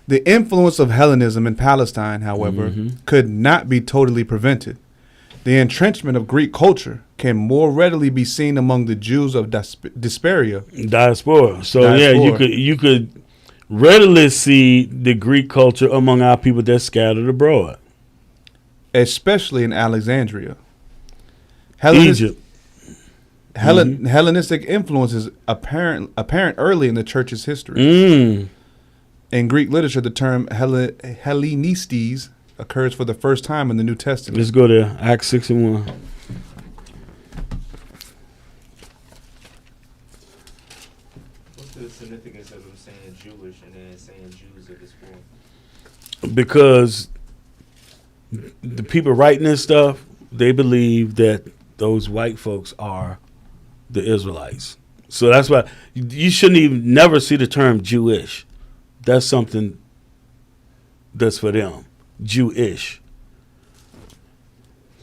The influence of Hellenism in Palestine, however, could not be totally prevented. The entrenchment of Greek culture can more readily be seen among the Jews of Diaspora. So yeah, you could readily see the Greek culture among our people that scattered abroad, especially in Alexandria. Egypt. Hellenistic influence is apparent early in the church's history. In Greek literature, the term Hellenistes occurs for the first time in the New Testament. Let's go there. Acts 6 and 1. What's the significance of them saying Jewish and then saying Jews of this world? Because the people writing this stuff, they believe that those white folks are the Israelites. So that's why you shouldn't even never see the term Jewish. That's something that's for them. Jewish.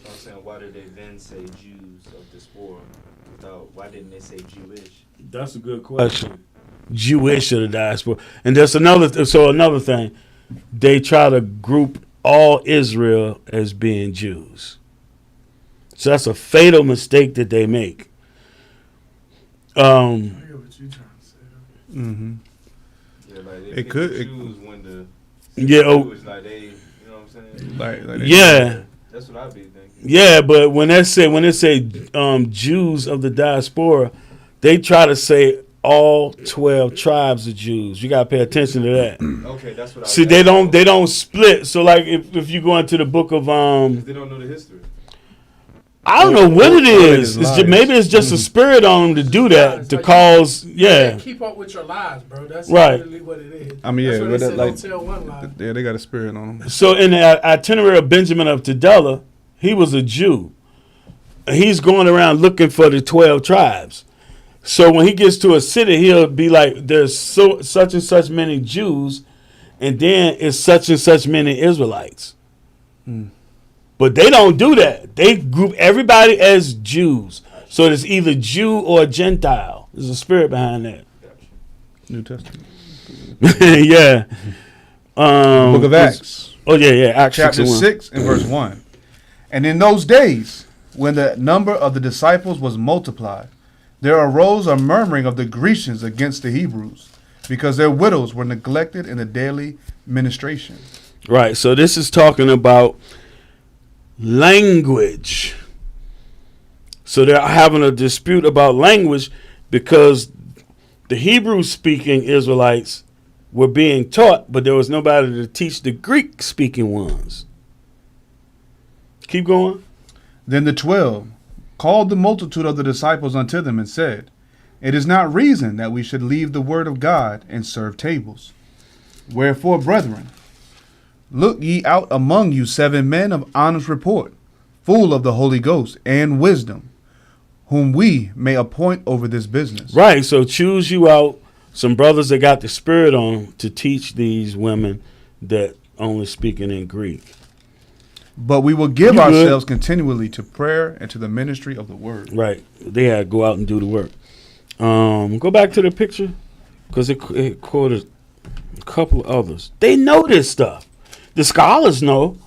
So I'm saying, why did they then say Jews of this world? Why didn't they say Jewish? That's a good question. Jewish of the diaspora. And there's another thing. They try to group all Israel as being Jews. So that's a fatal mistake that they make. I hear what you're trying to say. Mm-hmm. Yeah, like they It could. Jews when the Yeah. like they, you know what I'm saying? Like yeah. That's what I'd be thinking. Yeah, but when they say Jews of the diaspora, they try to say all 12 tribes of Jews. You gotta pay attention to that. Okay, that's what I see. They don't split. So like if you go into the book of they don't know the history. I don't know what it is. Maybe it's just a spirit on them to do that, to cause, Keep up with your lies, bro. That's right. Literally what it is. I mean, that's but they don't tell one lie. Yeah, they got a spirit on them. So in the itinerary of Benjamin of Tudela, he was a Jew. He's going around looking for the 12 tribes. So when he gets to a city, he'll be like, there's such and such many Jews, and then it's such and such many Israelites. But they don't do that. They group everybody as Jews. So it's either Jew or Gentile. There's a spirit behind that. New Testament. Yeah. Book of Acts. Oh, yeah. Acts chapter 6 and verse 1. And in those days, when the number of the disciples was multiplied, there arose a murmuring of the Grecians against the Hebrews, because their widows were neglected in the daily ministration. Right. So this is talking about language. So they're having a dispute about language because the Hebrew speaking Israelites were being taught, but there was nobody to teach the Greek speaking ones. Keep going. Then the 12 called the multitude of the disciples unto them and said, It is not reason that we should leave the word of God and serve tables. Wherefore, brethren, look ye out among you 7 men of honest report, full of the Holy Ghost and wisdom, whom we may appoint over this business. Right. So choose you out some brothers that got the Spirit on them to teach these women that only speaking in Greek. But we will give ourselves continually to prayer and to the ministry of the word. Right. They had to go out and do the work. Go back to the picture because it quoted a couple of others. They know this stuff. The scholars know,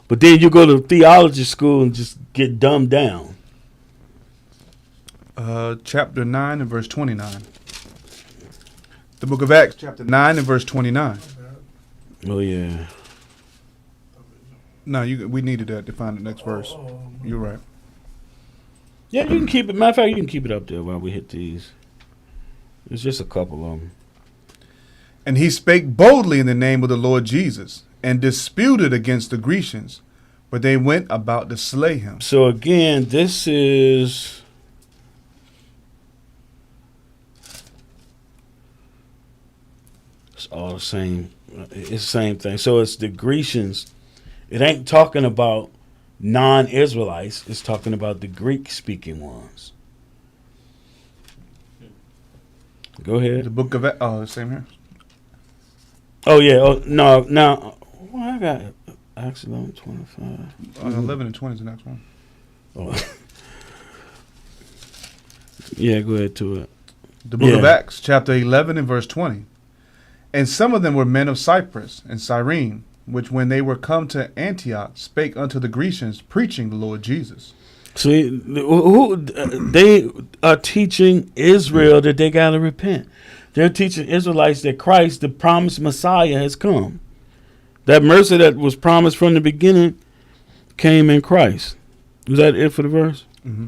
but then you go to theology school and just get dumbed down. Chapter 9 and verse 29. The book of Acts, chapter 9 and verse 29. Oh, yeah. No, we needed that to find the next verse. You're right. Yeah, you can keep it. Matter of fact, you can keep it up there while we hit these. There's just a couple of them. And he spake boldly in the name of the Lord Jesus, and disputed against the Grecians, but they went about to slay him. So again, this is it's all the same. It's the same thing. So it's the Grecians. It ain't talking about non-Israelites. It's talking about the Greek-speaking ones. Go ahead. The book of same here. Oh yeah. Oh no. Now, well, I got Acts 11:25. 11 and 20 is the next one. Oh. Yeah, go ahead to it. The book of Acts, chapter 11 and verse 20. And some of them were men of Cyprus and Cyrene, which when they were come to Antioch spake unto the Grecians, preaching the Lord Jesus. See, they are teaching Israel that they got to repent. They're teaching Israelites that Christ, the promised Messiah, has come. That mercy that was promised from the beginning came in Christ. Was that it for the verse? Mm-hmm.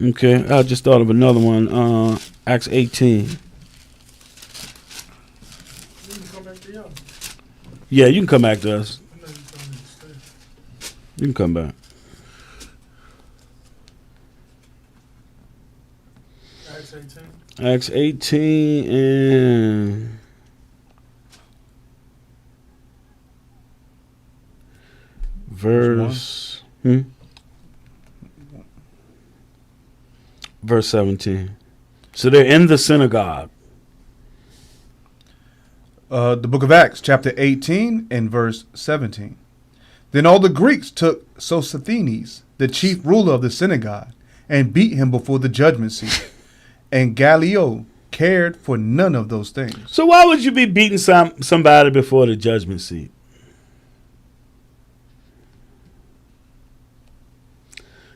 Okay, I just thought of another one. Acts 18. Yeah, you can come back to us. You can come back. Acts 18 and verse 17. So they're in the synagogue. The book of Acts, chapter 18 and verse 17. Then all the Greeks took Sosthenes, the chief ruler of the synagogue, and beat him before the judgment seat. And Gallio cared for none of those things. So why would you be beating somebody before the judgment seat?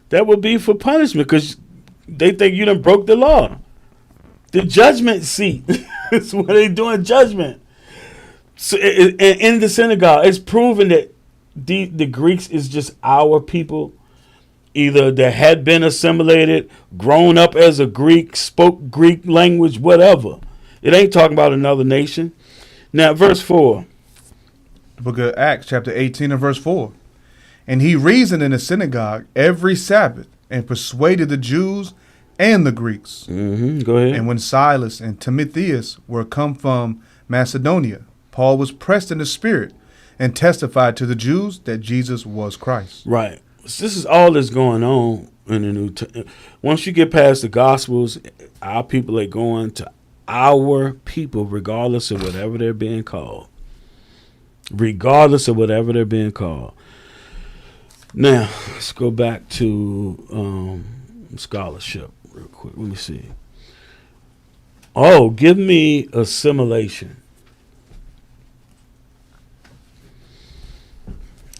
That would be for punishment because they think you done broke the law. The judgment seat is where they doing judgment. So in the synagogue, it's proven that the Greeks is just our people. Either that had been assimilated, grown up as a Greek, spoke Greek language, whatever. It ain't talking about another nation. Now, verse 4. The book of Acts, chapter 18 and verse 4. And he reasoned in the synagogue every Sabbath and persuaded the Jews and the Greeks. Go ahead. And when Silas and Timotheus were come from Macedonia, Paul was pressed in the spirit and testified to the Jews that Jesus was Christ. Right. So this is all that's going on in the New Testament. Once you get past the Gospels, our people are going to our people, regardless of whatever they're being called. Regardless of whatever they're being called. Now, let's go back to scholarship real quick. Let me see. Oh, give me assimilation.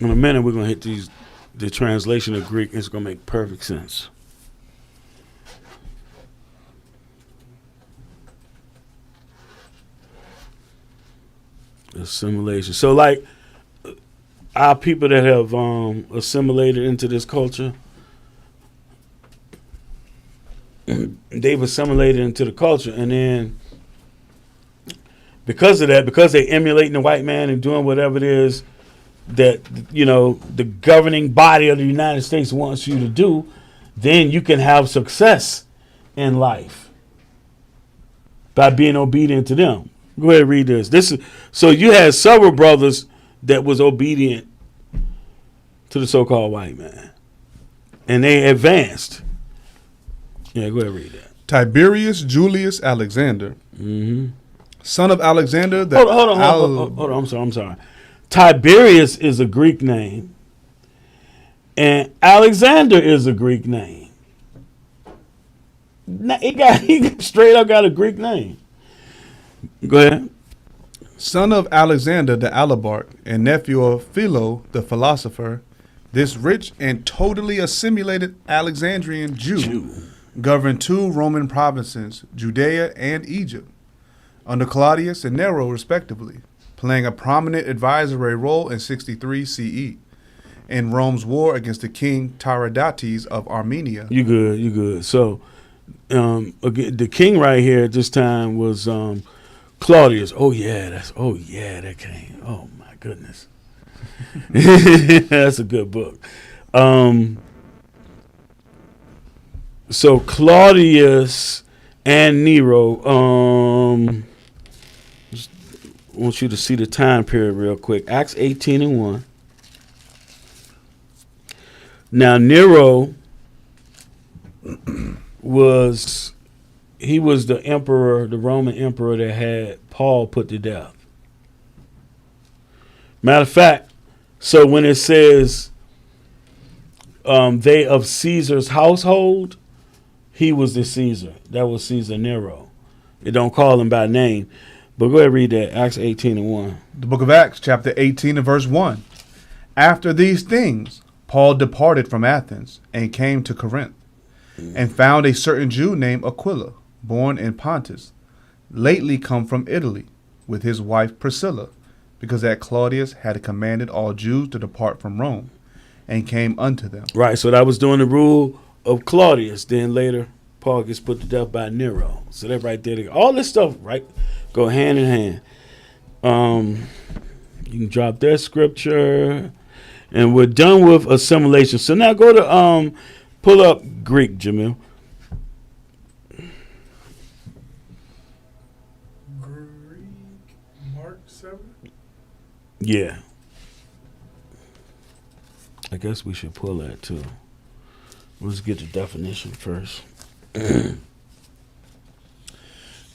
In a minute, we're going to hit these the translation of Greek, it's going to make perfect sense. Assimilation. So, like, our people that have assimilated into this culture, they've assimilated into the culture, and then because of that, because they emulating the white man and doing whatever it is that, you know, the governing body of the United States wants you to do, then you can have success in life by being obedient to them. Go ahead and read this. This is so you had several brothers that was obedient to the so-called white man, and they advanced. Yeah, go ahead and read that. Tiberius Julius Alexander, son of Alexander. Hold on. I'm sorry. Tiberius is a Greek name, and Alexander is a Greek name. He straight up got a Greek name. Go ahead. Son of Alexander the Alabarch and nephew of Philo the philosopher, this rich and totally assimilated Alexandrian Jew governed 2 Roman provinces, Judea and Egypt, under Claudius and Nero respectively, playing a prominent advisory role in 63 CE in Rome's war against the king Tiridates of Armenia. You good. So again, the king right here at this time was Claudius. That came. Oh my goodness. That's a good book. So Claudius and Nero, just want you to see the time period real quick. Acts 18:1. Now Nero was the emperor, the Roman emperor that had Paul put to death. Matter of fact, so when it says they of Caesar's household, he was the Caesar. That was Caesar Nero. It don't call him by name. But go ahead and read that. Acts 18:1. The book of Acts, chapter 18 and verse 1. After these things, Paul departed from Athens and came to Corinth, and found a certain Jew named Aquila, born in Pontus, lately come from Italy, with his wife Priscilla, because that Claudius had commanded all Jews to depart from Rome, and came unto them. Right, so that was during the rule of Claudius. Then later, Paul gets put to death by Nero. So that right there, all this stuff, right, go hand in hand. You can drop that scripture, and we're done with assimilation. So now go to pull up Greek, Jamil. Greek, Mark 7. Yeah. I guess we should pull that too. Let's get the definition first.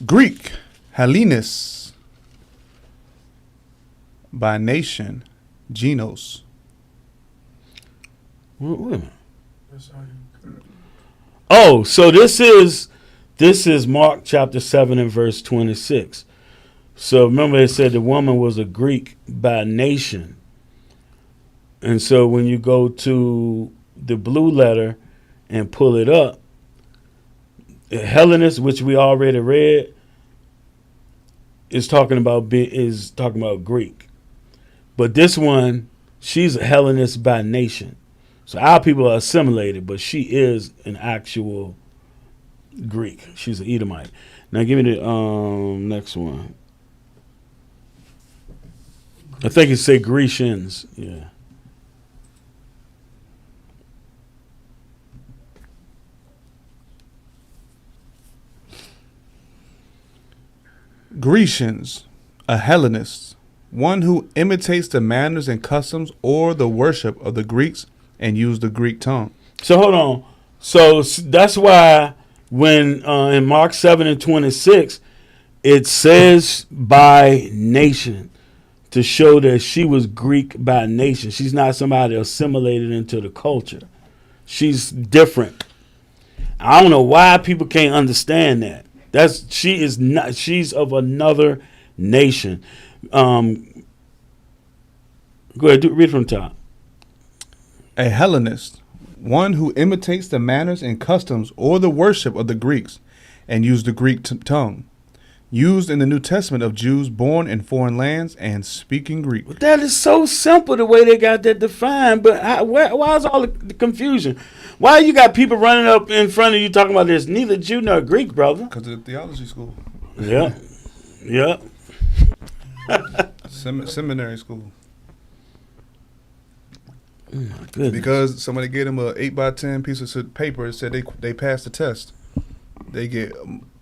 Greek, Hellenes, by nation, Genos. Wait a minute. Oh, so this is Mark chapter 7 and verse 26. So remember it said the woman was a Greek by nation. And so when you go to the blue letter and pull it up, Hellenist, which we already read, is talking about Greek. But this one, she's a Hellenist by nation. So our people are assimilated, but she is an actual Greek. She's an Edomite. Now give me the next one. I think it say Grecians. Yeah. Grecians, a Hellenist, one who imitates the manners and customs or the worship of the Greeks and use the Greek tongue. So hold on. So that's why when in Mark 7 and 26, it says by nation to show that she was Greek by nation. She's not somebody assimilated into the culture. She's different. I don't know why people can't understand that. She's of another nation. Go ahead, read from the top. a Hellenist, one who imitates the manners and customs or the worship of the Greeks and use the Greek tongue, used in the New Testament of Jews born in foreign lands and speaking Greek. But that is so simple the way they got that defined. But why is all the confusion? Why you got people running up in front of you talking about this? Neither Jew nor Greek, brother. Because of the theology school. Yeah. Yeah. Seminary school. Oh my goodness. Because somebody gave them a 8x10 piece of paper and said they passed the test. They get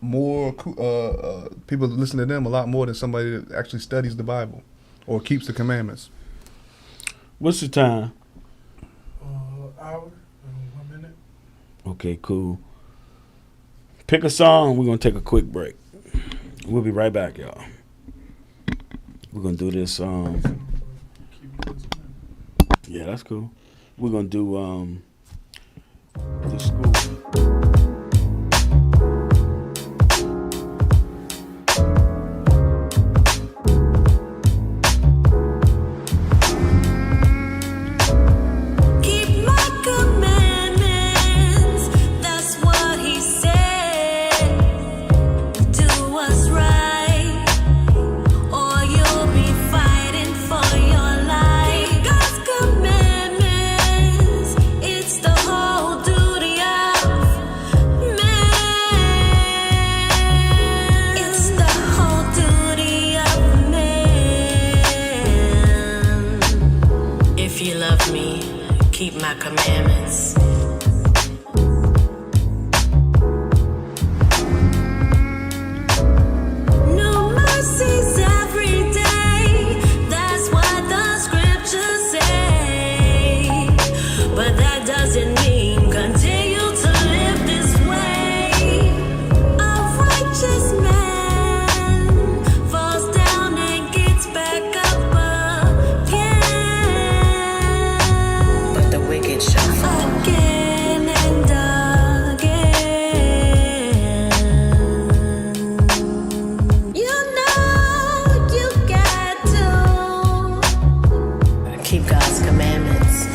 more people listen to them a lot more than somebody that actually studies the Bible or keeps the commandments. What's the time? Hour and 1 minute. Okay, cool. Pick a song. We're gonna take a quick break. We'll be right back, y'all. We're gonna do this. Yeah, that's cool. We're gonna do the school. Keep my commandments. New mercies every day. That's what the scriptures say. But that doesn't mean continue to live this way. A righteous man falls down and gets back up again. But the wicked shall fall again and again. You know you got to keep God's commandments.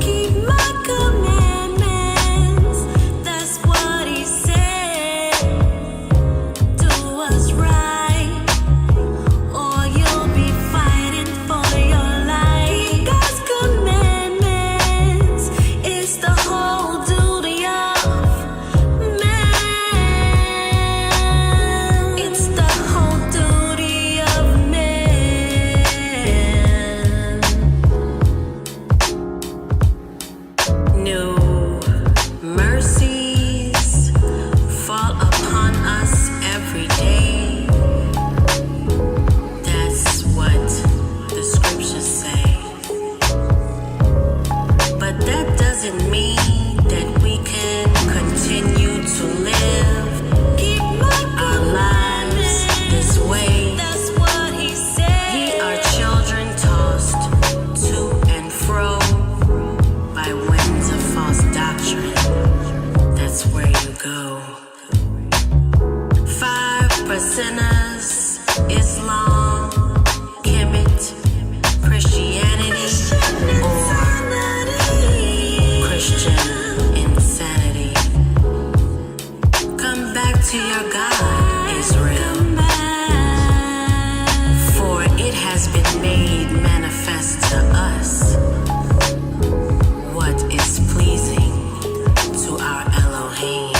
Keep my commandments. That's what He said. Do what's right, or you'll be fighting for your life. Keep God's commandments. It's the whole duty of man. It's the whole duty of man. New mercies fall upon us every day. That's what the scriptures say. But that doesn't mean that we can continue to live our lives this way. That's what He said. Ye are children tossed to and fro by winds of false doctrine. That's where you go. 5%ers, Islam, Kemet, Christianity, or Christian insanity. Come back to your God, Israel. For it has been made manifest to us what is pleasing to our Elohim.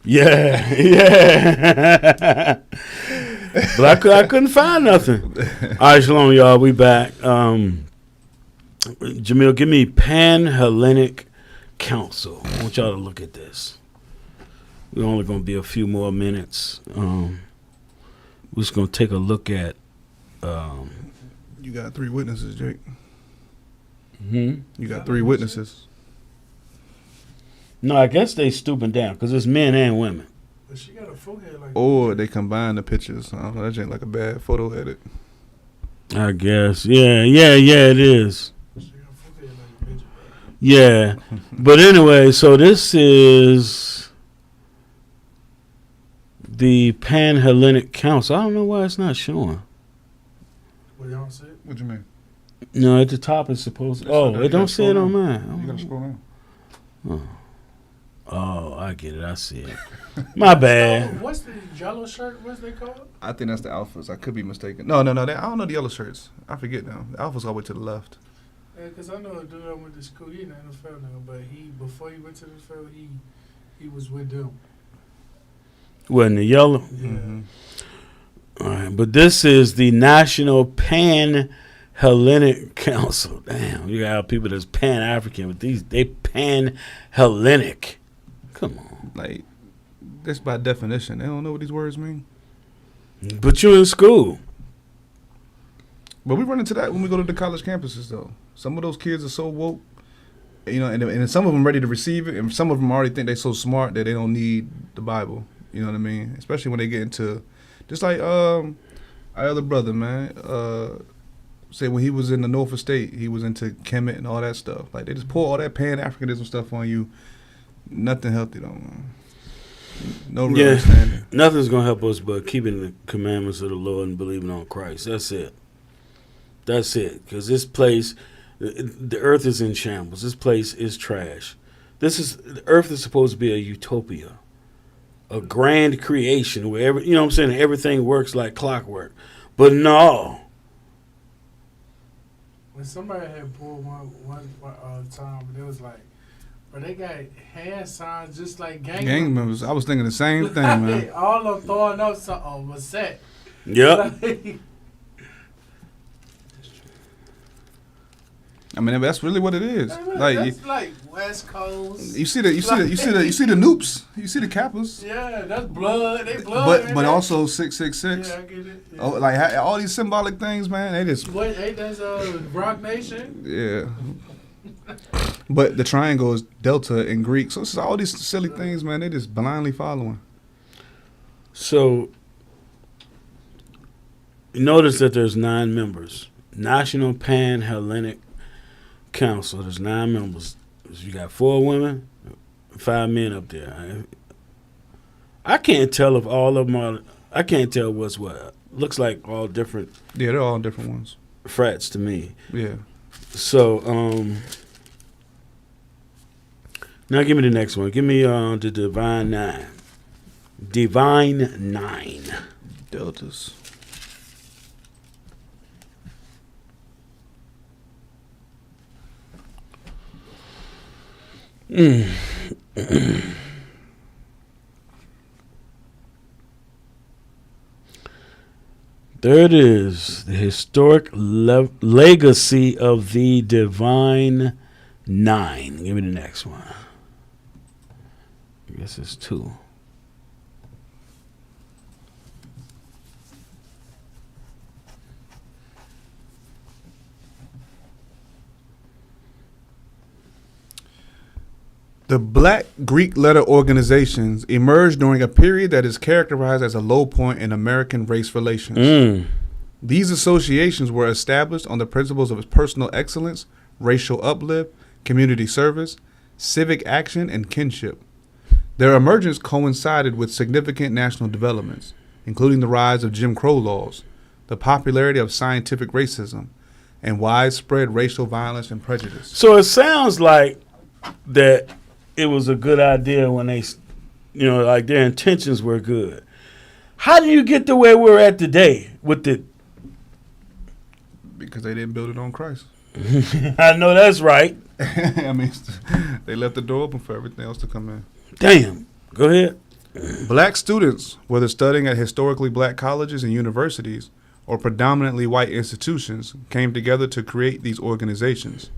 Yeah, yeah. But I couldn't find nothing. All right, shalom, y'all. We back. Jamil, give me Pan-Hellenic Council. I want y'all to look at this. We're only going to be a few more minutes. We're just going to take a look at. You got 3 witnesses, Jake. You got 3 witnesses. No, I guess they stooping down because it's men and women. But she got a forehead like. Or they combine the pictures. I don't know, that ain't like a bad photo edit. I guess. Yeah, it is. Yeah. But anyway, so this is the Pan-Hellenic Council. I don't know why it's not showing. Well, y'all see it? What you mean? No, at the top it's supposed to. Oh, it don't say it on mine. You gotta scroll down. Oh, I get it. I see it. My bad. What's the yellow shirt? What's they called? I think that's the Alphas. I could be mistaken. No. I don't know the yellow shirts. I forget now. The Alphas all the way to the left. Yeah, because I know a dude I went to school. He in the NFL now, but before he went to the NFL, he was with them. What, in the yellow? Yeah. All right, but this is the National Pan-Hellenic Council. Damn, you got people that's Pan-African, but they Pan-Hellenic. Come on. Like, that's by definition. They don't know what these words mean. But you in school. But we run into that when we go to the college campuses, though. Some of those kids are so woke, and some of them ready to receive it, and some of them already think they're so smart that they don't need the Bible. You know what I mean? Especially when they get into, just like our other brother, man. Say when he was in the Norfolk State, he was into Kemet and all that stuff. Like, they just pour all that Pan-Africanism stuff on you. Nothing healthy, though, man. No real understanding. Nothing's going to help us but keeping the commandments of the Lord and believing on Christ. That's it. That's it. Because this place, the earth is in shambles. This place is trash. The earth is supposed to be a utopia, a grand creation where everything works like clockwork. But no. When somebody had pulled one time, it was like, but they got hand signs just like gang members. I was thinking the same thing, man. All of them throwing up something was set. Yep. I mean, that's really what it is. That's like West Coast. You see the noops. You see the Kappas. Yeah, that's blood. They blood. But also 666. Yeah, I get it. Yeah. Oh, like all these symbolic things, man. They just. Wait, that's Rock Nation. Yeah. But the triangle is delta in Greek, so it's all these silly things, man. They just blindly following. So notice that there's 9 members. National Pan-Hellenic Council. There's 9 members. You got 4 women, 5 men up there. I can't tell if all of them are. I can't tell what's what. Looks like all different. Yeah, they're all different ones. Frats to me. Yeah. So now give me the next one. Give me the Divine 9. Divine 9. Deltas. There it is. The historic legacy of the Divine 9. Give me the next one. I guess it's 2. The Black Greek letter organizations emerged during a period that is characterized as a low point in American race relations. These associations were established on the principles of personal excellence, racial uplift, community service, civic action, and kinship. Their emergence coincided with significant national developments, including the rise of Jim Crow laws, the popularity of scientific racism, and widespread racial violence and prejudice. So it sounds like that it was a good idea when they, like their intentions were good. How do you get to where we're at today with the? Because they didn't build it on Christ. I know that's right. I mean, they left the door open for everything else to come in. Damn. Go ahead. Black students, whether studying at historically black colleges and universities or predominantly white institutions, came together to create these organizations,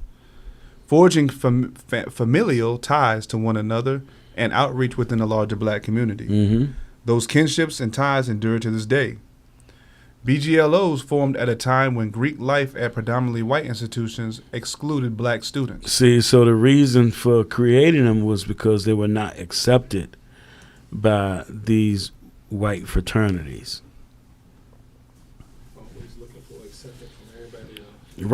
forging familial ties to one another and outreach within the larger black community. Mm-hmm. Those kinships and ties endure to this day. BGLOs formed at a time when Greek life at predominantly white institutions excluded black students. See, so the reason for creating them was because they were not accepted by these white fraternities. Always looking for acceptance from everybody else.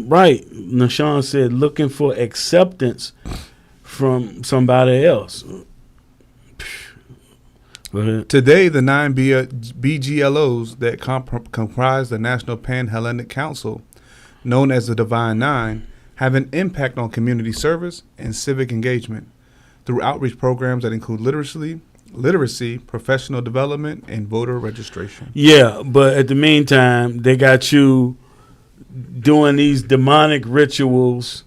Right. Nashawn said looking for acceptance from somebody else. Go ahead. Today, the 9 BGLOs that comprise the National Pan-Hellenic Council, known as the Divine Nine, have an impact on community service and civic engagement through outreach programs that include literacy, professional development, and voter registration. Yeah, but at the meantime, they got you doing these demonic rituals.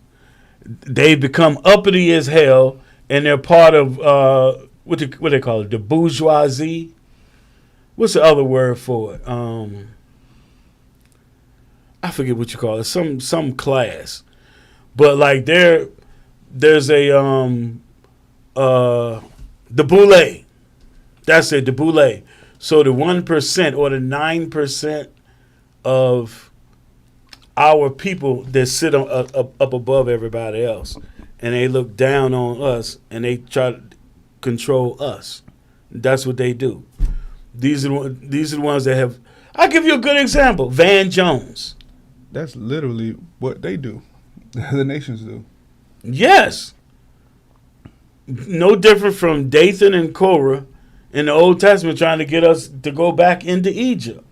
They become uppity as hell, and they're part of what they call it, the bourgeoisie. What's the other word for it? I forget what you call it. Some class, but like there's a the boule. That's it, the boule. So the 1% or the 9% of our people that sit on, up above everybody else, and they look down on us, and they try to control us. That's what they do. These are the ones that have. I'll give you a good example. Van Jones. That's literally what they do. The nations do. Yes. No different from Dathan and Korah in the Old Testament trying to get us to go back into Egypt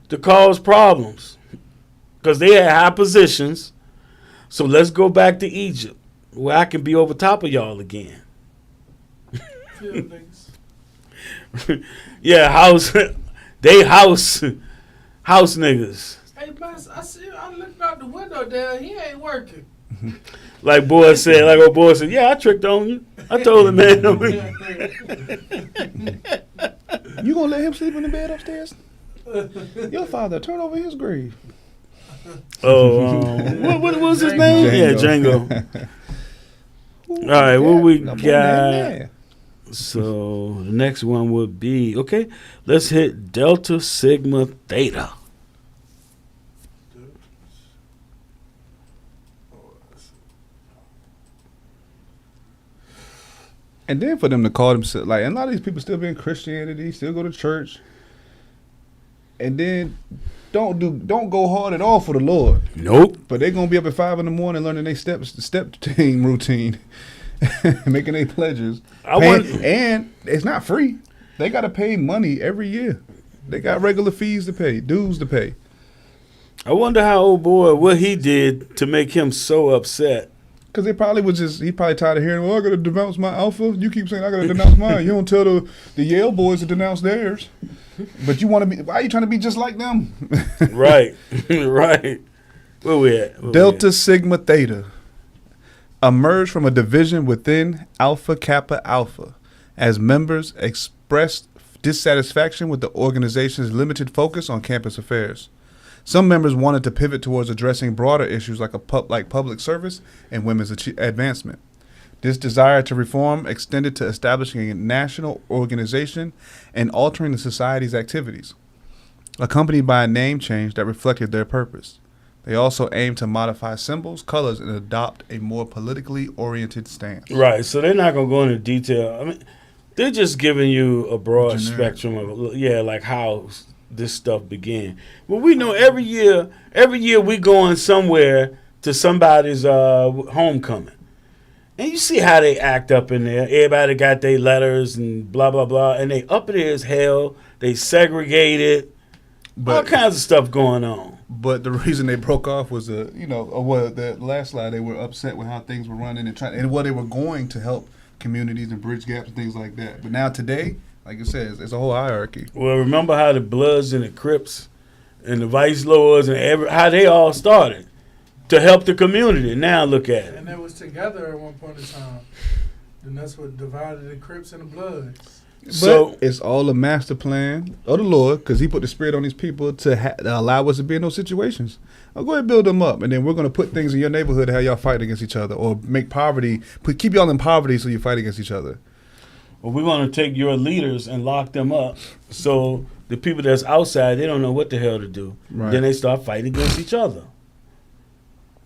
to cause problems because they had high positions. So let's go back to Egypt where I can be over top of y'all again. Yeah, house niggas. Hey, man, I looked out the window there. He ain't working. Like old boy said, yeah, I tricked on you. I told him, man. You gonna let him sleep in the bed upstairs? Your father, turn over his grave. What was his name? Yeah, Django. All right, what we got? So the next one would be, okay, let's hit Delta Sigma Theta. And then for them to call themselves, like, and a lot of these people still be in Christianity, still go to church, and then don't go hard at all for the Lord. Nope. But they're gonna be up at 5 a.m. learning their step team routine, making their pledges, and it's not free. They gotta pay money every year. They got regular fees to pay, dues to pay. I wonder how old boy what he did to make him so upset. Because he probably tired of hearing, well, I got to denounce my alpha. You keep saying I got to denounce mine. You don't tell the Yale boys to denounce theirs. But you want to be, why are you trying to be just like them? Right, right. Where we at? Delta Sigma Theta emerged from a division within Alpha Kappa Alpha as members expressed dissatisfaction with the organization's limited focus on campus affairs. Some members wanted to pivot towards addressing broader issues like public service and women's advancement. This desire to reform extended to establishing a national organization and altering the society's activities, accompanied by a name change that reflected their purpose. They also aimed to modify symbols, colors, and adopt a more politically oriented stance. Right, so they're not going to go into detail. I mean, they're just giving you a broad spectrum of, like how this stuff began. Well, we know every year we going somewhere to somebody's homecoming. And you see how they act up in there. Everybody got their letters and blah, blah, blah. And they up there as hell. They segregated. All kinds of stuff going on. But the reason they broke off was, the last slide, they were upset with how things were running and what they were going to help communities and bridge gaps and things like that. But now today, like it says, it's a whole hierarchy. Well, remember how the Bloods and the Crips and the Vice Lords and how they all started to help the community. Now look at it. And they was together at one point in time. Then that's what divided the Crips and the Bloods. So it's all a master plan of the Lord, because He put the Spirit on these people to allow us to be in those situations. I'll go ahead and build them up, and then we're going to put things in your neighborhood to have y'all fight against each other, or make poverty, keep y'all in poverty so you fight against each other. well, we're going to take your leaders and lock them up, so the people that's outside, they don't know what the hell to do. Right. Then they start fighting against each other.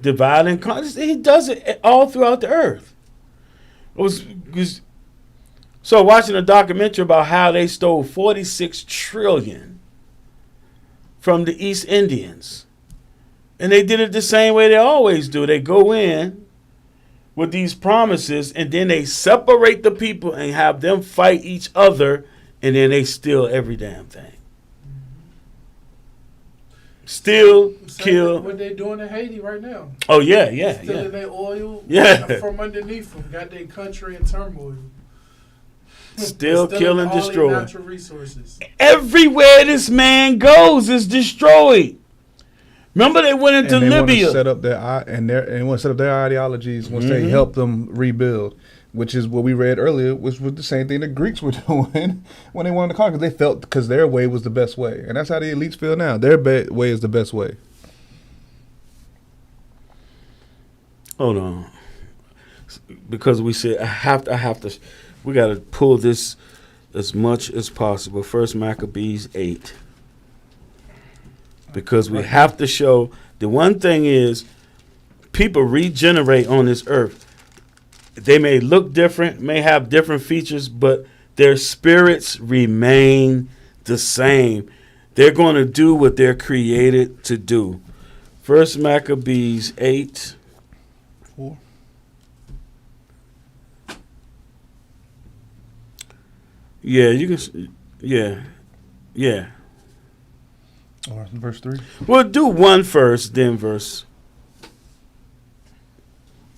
Divide and conquer. He does it all throughout the earth. So watching a documentary about how they stole $46 trillion from the East Indians. And they did it the same way they always do. They go in with these promises, and then they separate the people and have them fight each other, and then they steal every damn thing. Steal, kill. What they doing in Haiti right now. Oh, yeah. Stealing their oil from underneath them. Got their country in turmoil. Still kill and all their destroy. natural resources. Everywhere this man goes is destroyed. Remember, they went into and they Libya. Want to set up they want to set up their ideologies once they help them rebuild, which is what we read earlier, which was the same thing the Greeks were doing when they wanted to conquer. They felt because their way was the best way, and that's how the elites feel now. Their way is the best way. Hold on, because we said I have to. We got to pull this as much as possible. First Maccabees 8. Because we have to show, the one thing is, people regenerate on this earth. They may look different, may have different features, but their spirits remain the same. They're going to do what they're created to do. First Maccabees 8. 4. Yeah, you can. Yeah. Or verse 3. Well, do 1 first, then verse.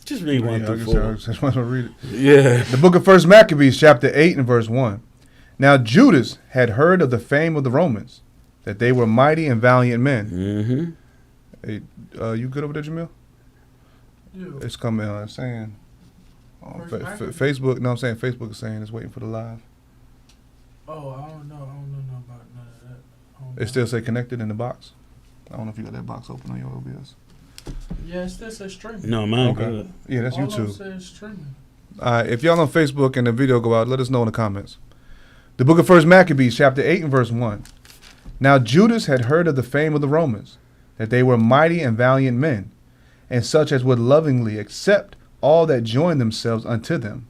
Just read 1 through 4. I just want to read it. Yeah. The book of First Maccabees, chapter 8 and verse 1. Now Judas had heard of the fame of the Romans, that they were mighty and valiant men. Mm-hmm. Hey, you good over there, Jamil? Yeah. It's coming on saying Facebook. No, I'm saying Facebook is saying it's waiting for the live. Oh, I don't know about none of that. It still say connected in the box. I don't know if you got that box open on your OBS. Yeah, it still says streaming. No, mine Okay. good. Yeah, that's All YouTube. it says streaming. If y'all on Facebook and the video go out, let us know in the comments. The book of First Maccabees, chapter 8 and verse 1. Now Judas had heard of the fame of the Romans, that they were mighty and valiant men, and such as would lovingly accept all that joined themselves unto them,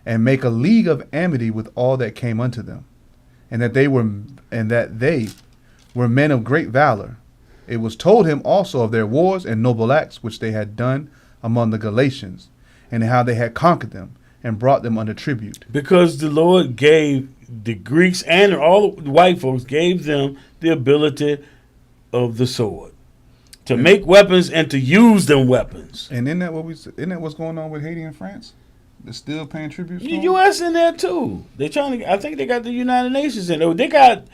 and make a league of amity with all that came unto them, and that they were men of great valor. It was told him also of their wars and noble acts which they had done among the Galatians, and how they had conquered them and brought them under tribute. Because the Lord gave the Greeks and all the white folks, gave them the ability of the sword to make weapons and to use them weapons. And isn't that what's going on with Haiti and France? They're still paying tribute. The U.S. in there too. They trying to. I think they got the United Nations in there. They got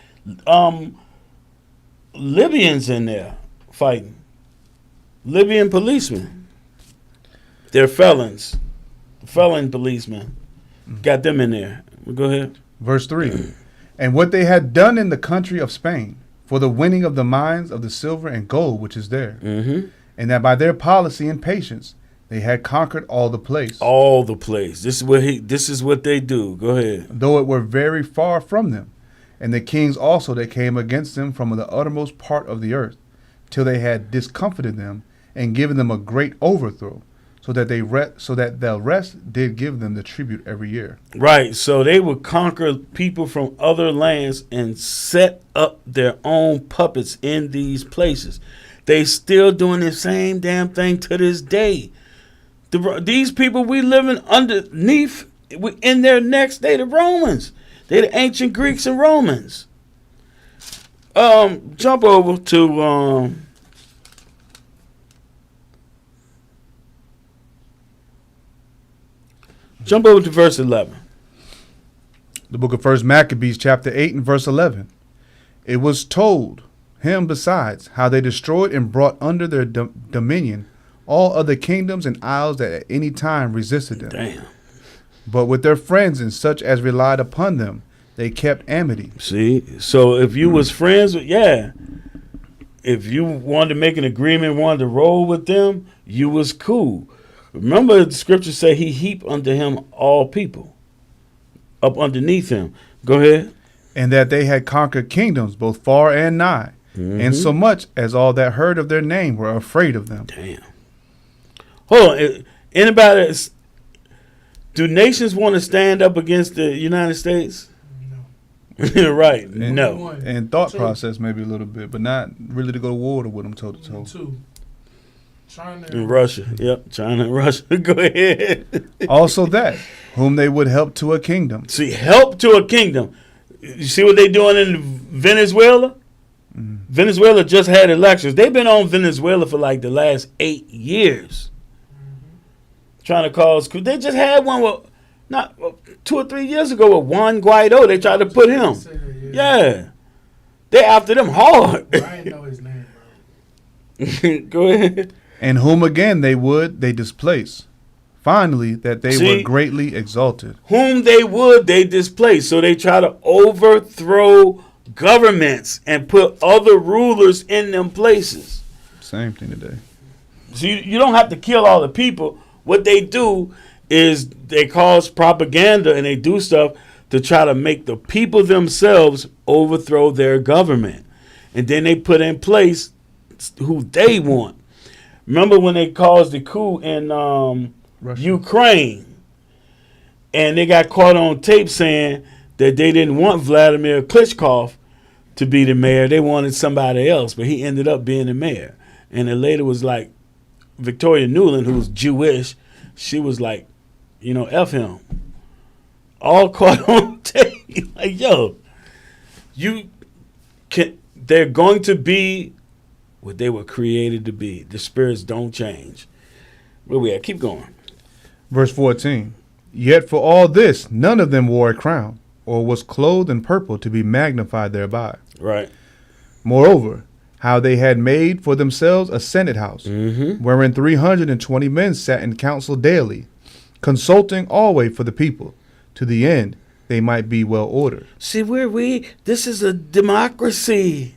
Libyans in there fighting. Libyan policemen. They're felons. Felon policemen. Got them in there. Go ahead. Verse 3. And what they had done in the country of Spain for the winning of the mines of the silver and gold which is there, and that by their policy and patience they had conquered all the place. All the place. This is what they do. Go ahead. Though it were very far from them, and the kings also that came against them from the uttermost part of the earth, till they had discomfited them and given them a great overthrow, so that the rest did give them the tribute every year. Right. So they would conquer people from other lands and set up their own puppets in these places. They still doing the same damn thing to this day. These people we living underneath in their necks, they the Romans. They the ancient Greeks and Romans. Jump over to verse 11. The book of First Maccabees, chapter 8 and verse 11. It was told him besides how they destroyed and brought under their dominion all other kingdoms and isles that at any time resisted them. Damn. But with their friends and such as relied upon them, they kept amity. See, so if you was friends with, if you wanted to make an agreement, wanted to roll with them, you was cool. Remember, the scripture say he heaped unto him all people up underneath him. Go ahead. And that they had conquered kingdoms both far and nigh, and so much as all that heard of their name were afraid of them. Damn. Hold on. Anybody, do nations want to stand up against the United States? No. Right. And, no. And thought process maybe a little bit, but not really to go to war with them toe to toe. China and Russia. Yep. China and Russia. Go ahead. Also that, whom they would help to a kingdom. See, help to a kingdom. You see what they doing in Venezuela? Venezuela just had elections. They've been on Venezuela for like the last 8 years. Trying to cause, they just had one with, not 2 or 3 years ago with Juan Guaido. They tried to put him. Yeah. They after them hard. I didn't know his name, bro. Go ahead. And whom again they displace. Finally, that they were greatly exalted. Whom they displace. So they try to overthrow governments and put other rulers in them places. Same thing today. So you don't have to kill all the people. What they do is they cause propaganda and they do stuff to try to make the people themselves overthrow their government. And then they put in place who they want. Remember when they caused the coup in Ukraine, and they got caught on tape saying that they didn't want Vladimir Klitschko to be the mayor. They wanted somebody else, but he ended up being the mayor. And then later was like Victoria Nuland, who was Jewish, she was like, F him. All caught on tape. Like, yo, they're going to be what they were created to be. The spirits don't change. Where we at? Keep going. Verse 14. Yet for all this, none of them wore a crown, or was clothed in purple to be magnified thereby. Right. Moreover, how they had made for themselves a senate house, wherein 320 men sat in council daily, consulting always for the people, to the end they might be well ordered. See, this is a democracy.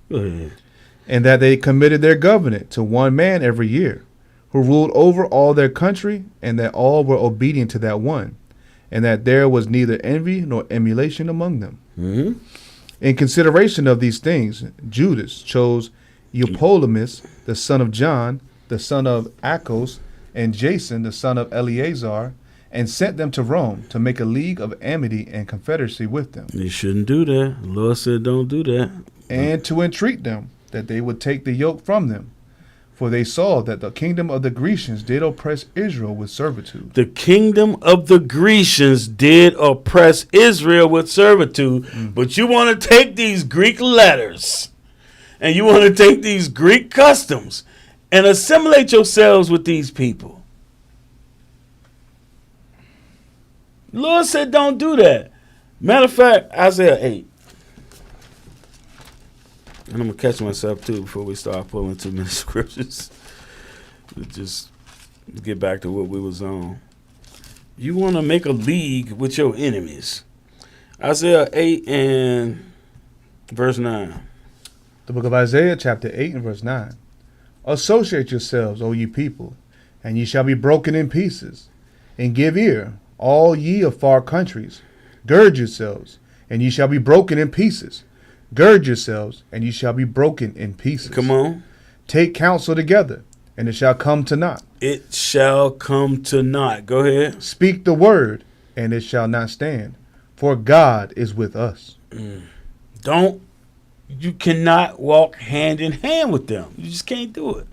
Go ahead. And that they committed their government to one man every year, who ruled over all their country, and that all were obedient to that one, and that there was neither envy nor emulation among them. In consideration of these things, Judas chose Eupolemus, the son of John, the son of Achos, and Jason, the son of Eleazar, and sent them to Rome to make a league of amity and confederacy with them. You shouldn't do that. The Lord said don't do that. And to entreat them that they would take the yoke from them. For they saw that the kingdom of the Grecians did oppress Israel with servitude. The kingdom of the Grecians did oppress Israel with servitude. But you want to take these Greek letters and you want to take these Greek customs and assimilate yourselves with these people. The Lord said don't do that. Matter of fact, Isaiah 8. And I'm going to catch myself, too, before we start pulling too many scriptures. Just get back to what we was on. You want to make a league with your enemies. Isaiah 8 and verse 9. The book of Isaiah, chapter 8 and verse 9. Associate yourselves, O ye people, and ye shall be broken in pieces. And give ear, all ye of far countries. Gird yourselves, and ye shall be broken in pieces. Gird yourselves, and ye shall be broken in pieces. Come on. Take counsel together, and it shall come to naught. It shall come to naught. Go ahead. Speak the word, and it shall not stand, for God is with us. You cannot walk hand in hand with them. You just can't do it.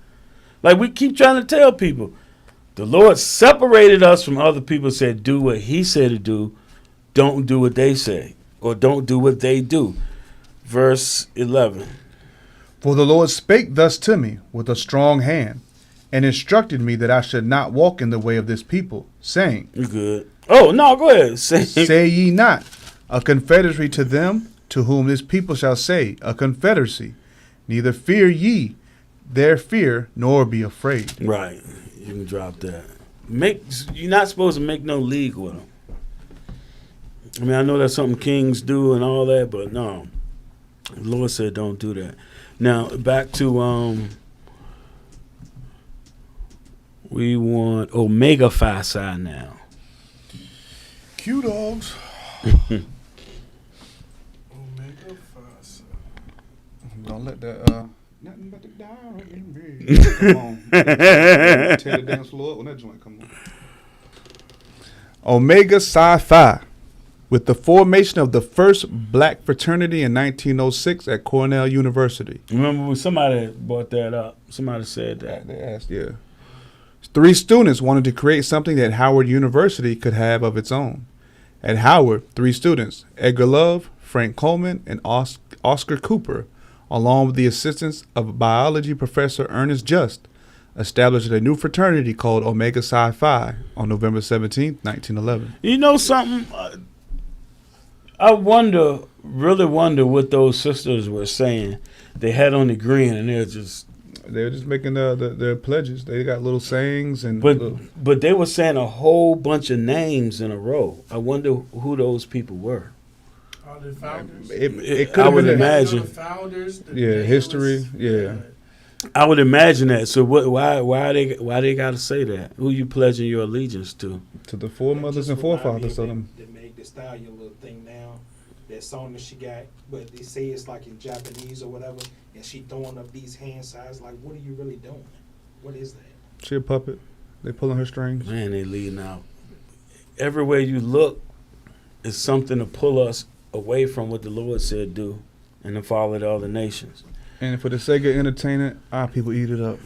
Like we keep trying to tell people, the Lord separated us from other people, said do what he said to do. Don't do what they say, or don't do what they do. Verse 11. For the Lord spake thus to me with a strong hand, and instructed me that I should not walk in the way of this people, saying, You good. Oh, no, go ahead. Say ye not, a confederacy to them to whom this people shall say, a confederacy. Neither fear ye their fear, nor be afraid. Right. You can drop that. you're not supposed to make no league with them. I mean, I know that's something kings do and all that, but no. The Lord said don't do that. Now, back to, we want Omega Phi Psi now. Q dogs. Omega Phi Psi. Don't let that, nothing but the down in bed. Come on. Tear the dance floor up when that joint come on. Omega Psi Phi. With the formation of the first black fraternity in 1906 at Cornell University. Remember when somebody brought that up? Somebody said that. They asked, yeah. 3 students wanted to create something that Howard University could have of its own. At Howard, 3 students, Edgar Love, Frank Coleman, and Oscar Cooper, along with the assistance of biology professor Ernest Just, established a new fraternity called Omega Psi Phi on November 17, 1911. You know something? I really wonder what those sisters were saying. They had on the green and they're just making their pledges. They got little sayings and. But they were saying a whole bunch of names in a row. I wonder who those people were. All the founders. It could I have would been imagine. The founders. History. Yeah. I would imagine that. So why they got to say that? Who you pledging your allegiance to? To the foremothers and forefathers of them. They made the stallion little thing now. That song that she got, but they say it's like in Japanese or whatever, and she throwing up these hand signs. Like, what are you really doing? What is that? She a puppet. They pulling her strings. Man, they leading out. Everywhere you look is something to pull us away from what the Lord said do and to follow the other nations. And for the sake of entertainment, our people eat it up.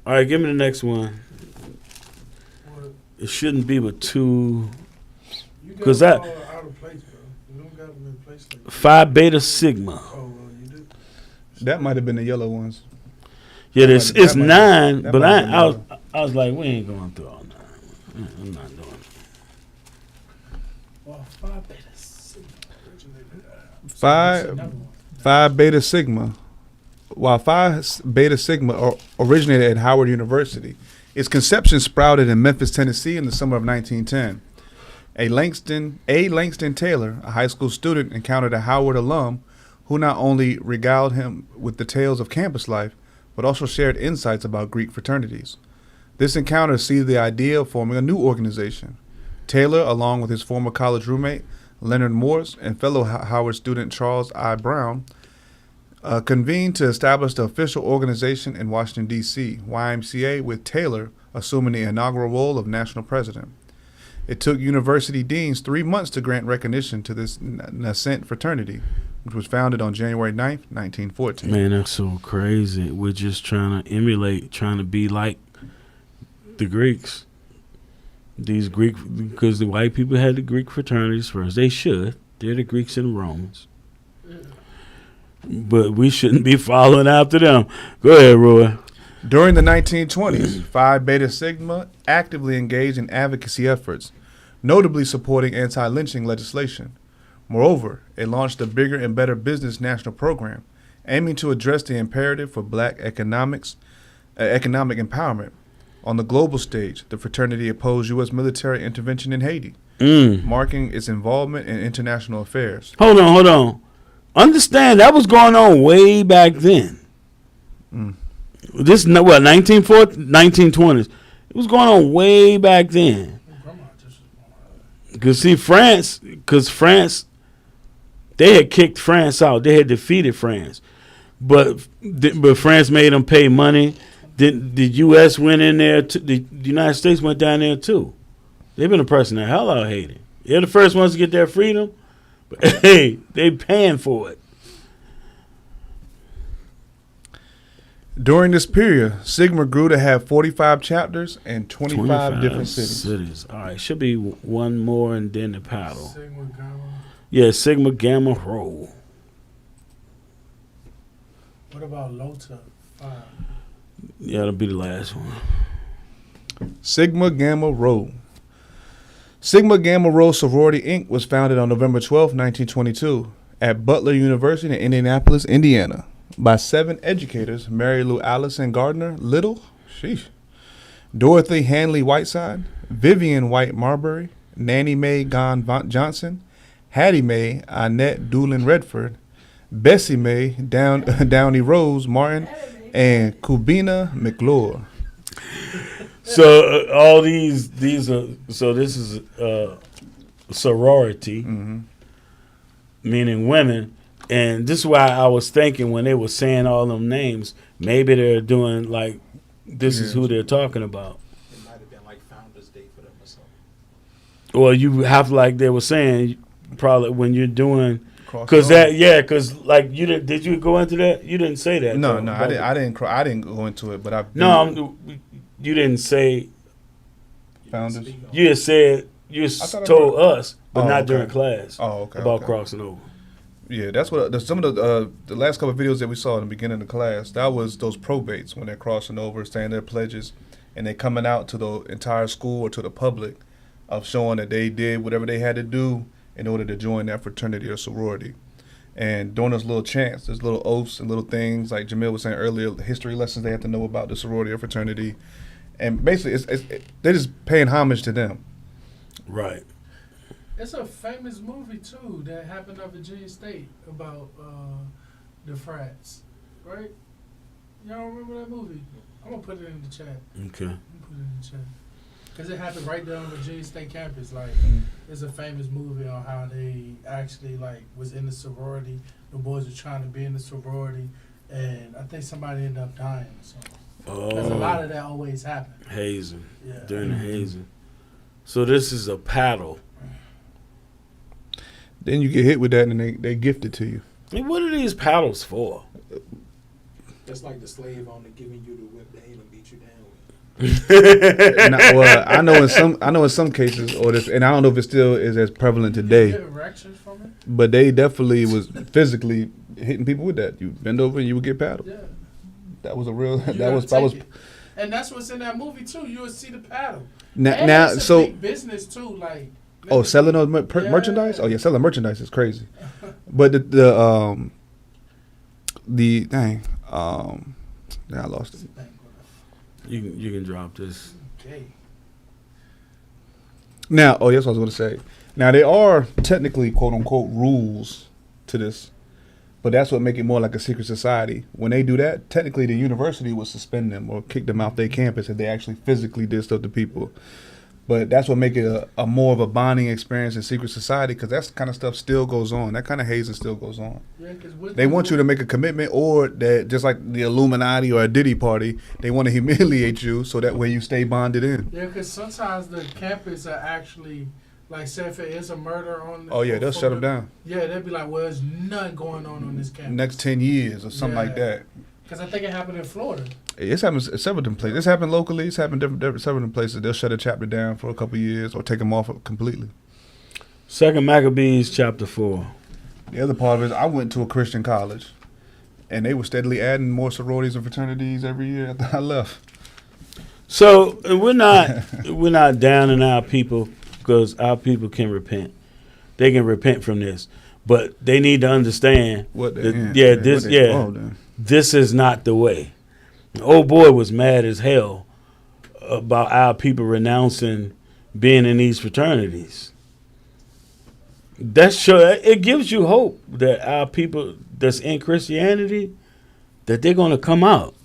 All right, give me the next one. It shouldn't be but 2. Because that out of place, bro. You don't got them in place like that. Phi Beta Sigma. Oh, you did. That might have been the yellow ones. Yeah, it's 9, but I was like, we ain't going through all 9. I'm not doing it. Well, Phi Beta Sigma. Phi Beta Sigma. While Phi Beta Sigma originated at Howard University, its conception sprouted in Memphis, Tennessee in the summer of 1910. A. Langston Taylor, a high school student, encountered a Howard alum who not only regaled him with the tales of campus life, but also shared insights about Greek fraternities. This encounter seeded the idea of forming a new organization. Taylor, along with his former college roommate, Leonard Morse, and fellow Howard student Charles I. Brown, convened to establish the official organization in Washington, D.C., YMCA, with Taylor assuming the inaugural role of national president. It took university deans 3 months to grant recognition to this nascent fraternity, which was founded on January 9th, 1914. Man, that's so crazy. We're just trying to emulate, trying to be like the Greeks. These Greek, because the white people had the Greek fraternities first. They should. They're the Greeks and the Romans. But we shouldn't be following after them. Go ahead, Roy. During the 1920s, Phi Beta Sigma actively engaged in advocacy efforts, notably supporting anti-lynching legislation. Moreover, it launched a bigger and better business national program, aiming to address the imperative for black economic empowerment. On the global stage, the fraternity opposed U.S. military intervention in Haiti, marking its involvement in international affairs. Hold on. Understand, that was going on way back then. This is what, 1920s. It was going on way back then. Because France, they had kicked France out. They had defeated France. But France made them pay money. The U.S. went in there. The United States went down there, too. They've been oppressing the hell out of Haiti. They're the first ones to get their freedom. But, hey, they paying for it. During this period, Sigma grew to have 45 chapters and 25 different cities. All right, should be one more and then the paddle. Sigma Gamma. Yeah, Sigma Gamma Rho. What about Lota 5? Yeah, that'll be the last one. Sigma Gamma Rho. Sigma Gamma Rho Sorority Inc. was founded on November 12, 1922 at Butler University in Indianapolis, Indiana. by 7 educators: Mary Lou Allison Gardner Little, sheesh, Dorothy Hanley Whiteside, Vivian White Marbury, Nanny Mae Johnson, Hattie Mae Annette Doolin Redford, Bessie Mae Downey Rose Martin, and Kubina McClure. So all these are, so this is sorority, meaning women, and this is why I was thinking when they were saying all them names, maybe they're doing like this is who they're talking about. It might have been like Founders Day for them or something. Or you have, like they were saying, probably when you're doing, because like you did you go into that? You didn't say that. No, though, no, I didn't go into it, but I you didn't say Founders. You had said told us, but not during class. Oh, okay. About crossing over. Yeah, that's what some of the last couple of videos that we saw in the beginning of the class. That was those probates when they're crossing over, saying their pledges, and they're coming out to the entire school or to the public of showing that they did whatever they had to do in order to join that fraternity or sorority. And during those little chants, there's little oaths and little things like Jamil was saying earlier, the history lessons they have to know about the sorority or fraternity. And basically, they're just paying homage to them. Right. It's a famous movie, too, that happened at Virginia State about the frats, right? Y'all remember that movie? I'm going to put it in the chat. Okay. I'm going to put it in the chat. Because it happened right there on Virginia State campus. Like, it's a famous movie on how they actually, like, was in the sorority. The boys were trying to be in the sorority. And I think somebody ended up dying or something. Because a lot of that always happened. Hazing. Yeah. During the hazing. So this is a paddle. Then you get hit with that and they gift it to you. And what are these paddles for? That's like the slave owner giving you the whip that he done beat you down with. Well, I know in some cases, and I don't know if it still is as prevalent today. You get erections from it? But they definitely was physically hitting people with that. You bend over and you would get paddled. Yeah. That was a real. You That was. And that's what's in that movie too. You would see the paddle. Now, it's a so big business too. Like selling those merchandise. Oh yeah, selling merchandise is crazy. But I lost it. You can drop this. Okay. Now, that's what I was going to say. Now there are technically quote unquote rules to this. But that's what make it more like a secret society. When they do that, technically the university will suspend them or kick them off their campus if they actually physically did stuff to people. But that's what make it a more of a bonding experience in secret society, because that kind of stuff still goes on. That kind of hazing still goes on. Yeah, they want you to make a commitment, or that just like the Illuminati or a Diddy party, they want to humiliate you so that way you stay bonded in. Yeah, because sometimes the campus are actually, like, say if it is a murder on. They'll shut them down. Yeah, they'll be like, well, there's nothing going on this campus. Next 10 years or something like that. Because I think it happened in Florida. It's happened several different places. It's happened locally. It's happened several different places. They'll shut a chapter down for a couple of years or take them off completely. 2 Maccabees chapter 4. The other part of it is I went to a Christian college, and they were steadily adding more sororities and fraternities every year after I left. So we're not downing our people, because our people can repent. They can repent from this, but they need to understand this is not the way. The old boy was mad as hell about our people renouncing being in these fraternities. It gives you hope that our people that's in Christianity, that they're going to come out.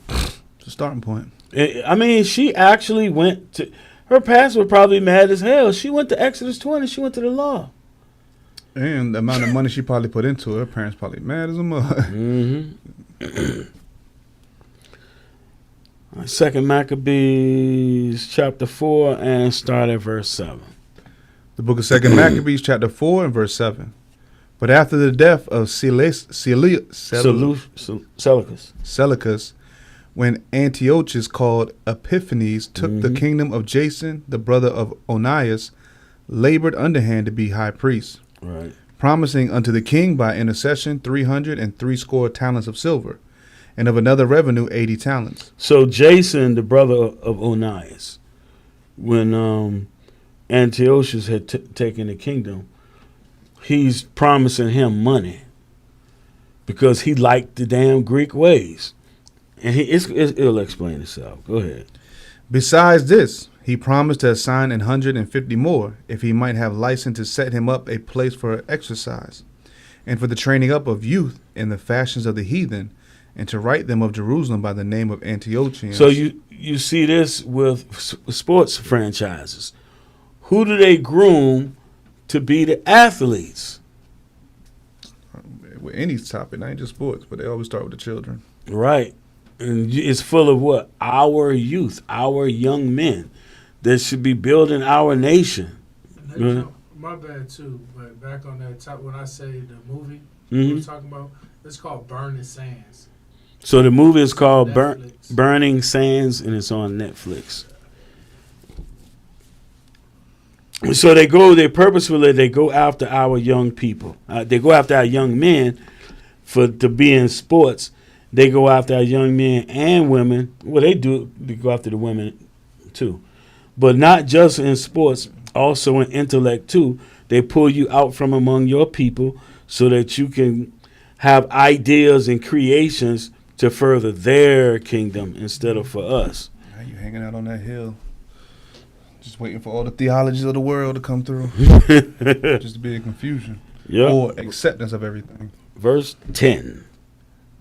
It's a starting point. I mean, she actually went to. Her pastor was probably mad as hell. She went to Exodus 20. She went to the law. And the amount of money she probably put into it, her parents probably mad as a mud. Mm-hmm. 2 Maccabees chapter 4 and start at verse 7. The book of 2 Maccabees chapter 4 and verse 7. But after the death of Seleucus, when Antiochus called Epiphanes took the kingdom of Jason, the brother of Onias, labored underhand to be high priest, right, promising unto the king by intercession 360 talents of silver, and of another revenue 80 talents. So Jason, the brother of Onias, when Antiochus had taken the kingdom, he's promising him money because he liked the damn Greek ways. And it'll explain itself. Go ahead. Besides this, he promised to assign 150 more if he might have license to set him up a place for exercise, and for the training up of youth in the fashions of the heathen, and to write them of Jerusalem by the name of Antiochians. So you see this with sports franchises. Who do they groom to be the athletes? With any topic, not just sports, but they always start with the children. Right. And it's full of what? Our youth, our young men that should be building our nation. My bad too, but back on that top, when I say the movie Mm-hmm. we were talking about, it's called Burning Sands. So the movie is called Netflix. Burning Sands, and it's on Netflix. So they go after our young people. They go after our young men to be in sports. They go after our young men and women. Well, they go after the women too. But not just in sports, also in intellect too. They pull you out from among your people so that you can have ideas and creations to further their kingdom instead of for us. Now you hanging out on that hill, just waiting for all the theologies of the world to come through. Just to be a confusion. Yep. Or acceptance of everything. Verse 10.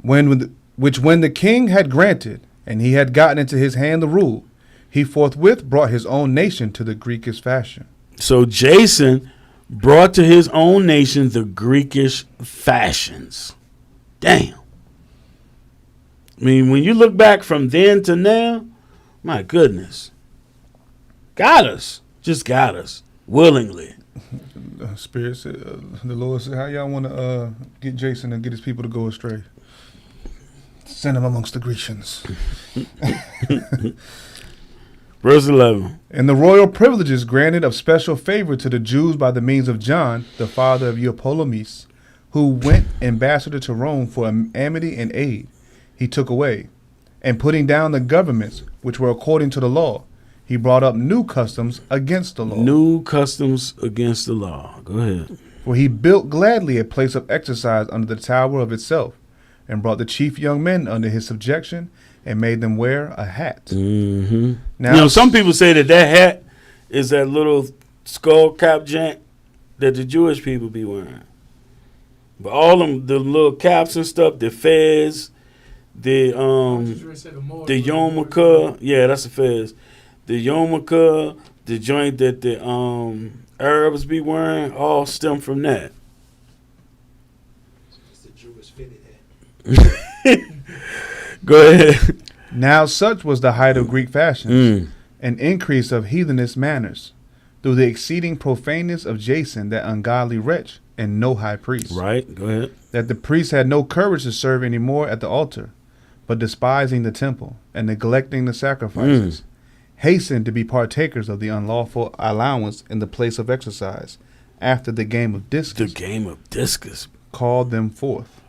When the king had granted, and he had gotten into his hand the rule, he forthwith brought his own nation to the Greekish fashion. So Jason brought to his own nation the Greekish fashions. Damn. I mean, when you look back from then to now, my goodness. Just got us, willingly. The Spirit said, the Lord said, how y'all want to get Jason and get his people to go astray? Send him amongst the Grecians. Verse 11. And the royal privileges granted of special favor to the Jews by the means of John, the father of Eupolemus, who went ambassador to Rome for amity and aid, he took away. And putting down the governments, which were according to the law, he brought up new customs against the law. New customs against the law. Go ahead. For he built gladly a place of exercise under the tower of itself, and brought the chief young men under his subjection, and made them wear a hat. Mm-hmm. Now, some people say that hat is that little skull cap joint that the Jewish people be wearing. But all them, the little caps and stuff, the fez, the yarmulke, yeah, that's the fez. The yarmulke, the joint that the Arabs be wearing, all stem from that. It's the Jewish fitted hat. Go ahead. Now such was the height of Greek fashions, an increase of heathenish manners, through the exceeding profaneness of Jason, that ungodly wretch, and no high priest. Right, go ahead. That the priests had no courage to serve any more at the altar, but despising the temple, and neglecting the sacrifices, hastened to be partakers of the unlawful allowance in the place of exercise, after the game of discus. The game of discus. Called them forth.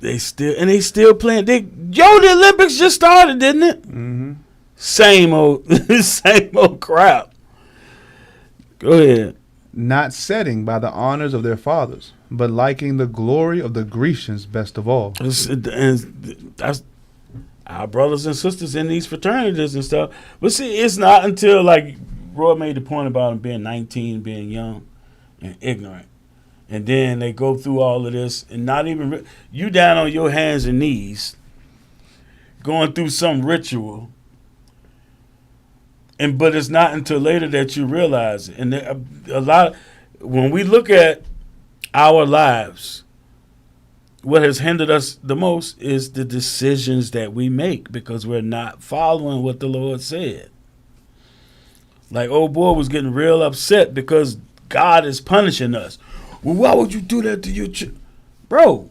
They still playing. The Olympics just started, didn't it? Mm-hmm. Same old crap. Go ahead. Not setting by the honors of their fathers, but liking the glory of the Grecians best of all. And that's our brothers and sisters in these fraternities and stuff. But see, it's not until, like Roy made the point about him being 19, being young and ignorant. And then they go through all of this and not even you down on your hands and knees going through some ritual. But it's not until later that you realize it. And when we look at our lives, what has hindered us the most is the decisions that we make because we're not following what the Lord said. Like old boy was getting real upset because God is punishing us. Well, why would you do that to your bro?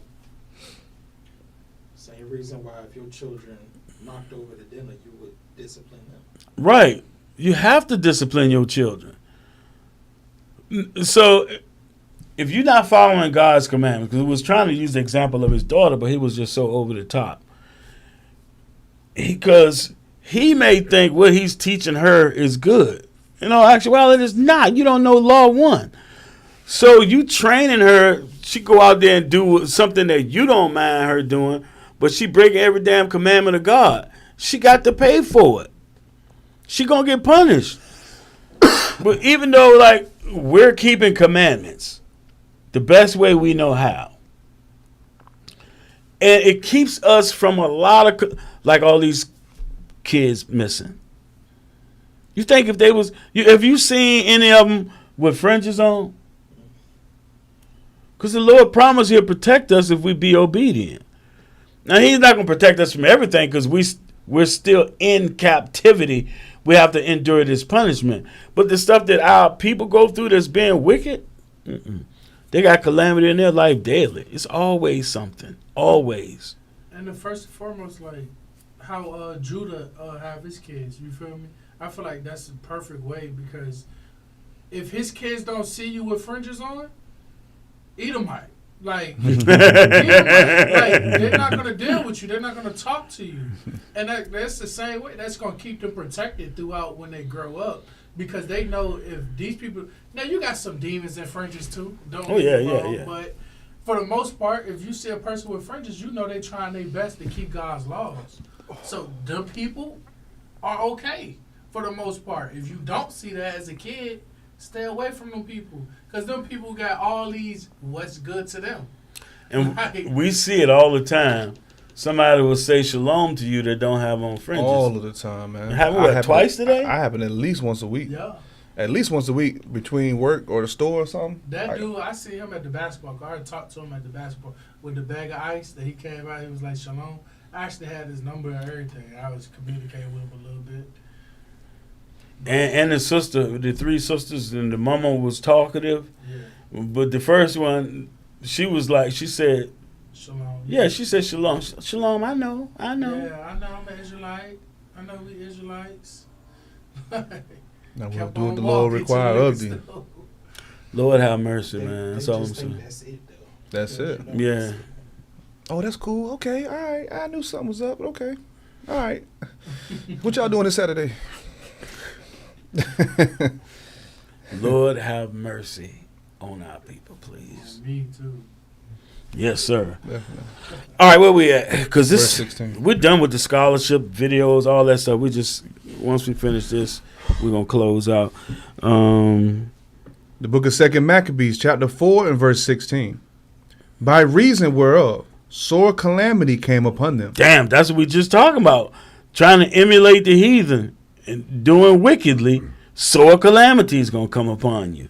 Same reason why if your children knocked over the dinner, you would discipline them. Right. You have to discipline your children. So if you're not following God's commandments, because he was trying to use the example of his daughter, but he was just so over the top. Because he may think what he's teaching her is good. In all actuality, it's not. You don't know law 1. So you training her she go out there and do something that you don't mind her doing, but she breaking every damn commandment of God. She got to pay for it. She gonna get punished. But even though like we're keeping commandments the best way we know how, and it keeps us from a lot of like all these kids missing. You think if they was, have you seen any of them with fringes on? Because the Lord promised He'll protect us if we be obedient. Now He's not going to protect us from everything because we're still in captivity. We have to endure this punishment. But the stuff that our people go through that's being wicked, they got calamity in their life daily. It's always something. Always. And the first and foremost, like how Judah have his kids, you feel me? I feel like that's the perfect way because if his kids don't see you with fringes on, Edomite. Like, they're not going to deal with you. They're not going to talk to you. And that's the same way. That's going to keep them protected throughout when they grow up. Because they know if these people... Now, you got some demons in fringes, too. Don't get me wrong, yeah. But for the most part, if you see a person with fringes, you know they're trying their best to keep God's laws. So, them people are okay for the most part. If you don't see that as a kid... Stay away from them people. Because them people got all these what's good to them. And we see it all the time. Somebody will say shalom to you that don't have on fringes. All of the time, man. Happened twice today? I happen at least once a week. Yeah. At least once a week between work or the store or something. That dude, I see him at the basketball court. I talked to him at the basketball with the bag of ice that he came out. He was like, shalom. I actually had his number and everything. I was communicating with him a little bit. And the sister, the three sisters, and the mama was talkative. Yeah. But the first one, she was like, she said, shalom. Yeah, she said shalom. Shalom, I know. Yeah, I know I'm an Israelite. I know we Israelites. Now we'll do what the Lord require of thee. Lord have mercy, man. That's all I'm saying. That's it, though. That's it. Yeah. Oh, that's cool. Okay, all right. I knew something was up, but okay. All right. What y'all doing this Saturday? Lord have mercy on our people, please. Me too. Yes, sir. Definitely. All right, where we at? Because Verse 16. We're done with the scholarship videos, all that stuff. We just once we finish this, we're gonna close out. The book of 2 Maccabees, chapter 4 and verse 16. By reason whereof sore calamity came upon them. Damn, that's what we just talking about. Trying to emulate the heathen and doing wickedly, sore calamity is going to come upon you.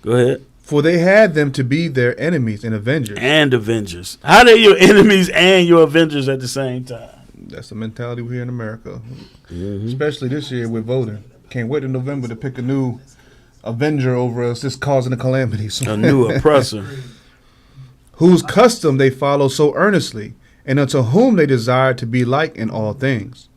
Go ahead. For they had them to be their enemies and avengers. And avengers. How they your enemies and your avengers at the same time? That's the mentality we here in America. Mm-hmm. Especially this year with voting. Can't wait in November to pick a new avenger over us, just causing a calamity. A new oppressor. Whose custom they follow so earnestly, and unto whom they desire to be like in all things.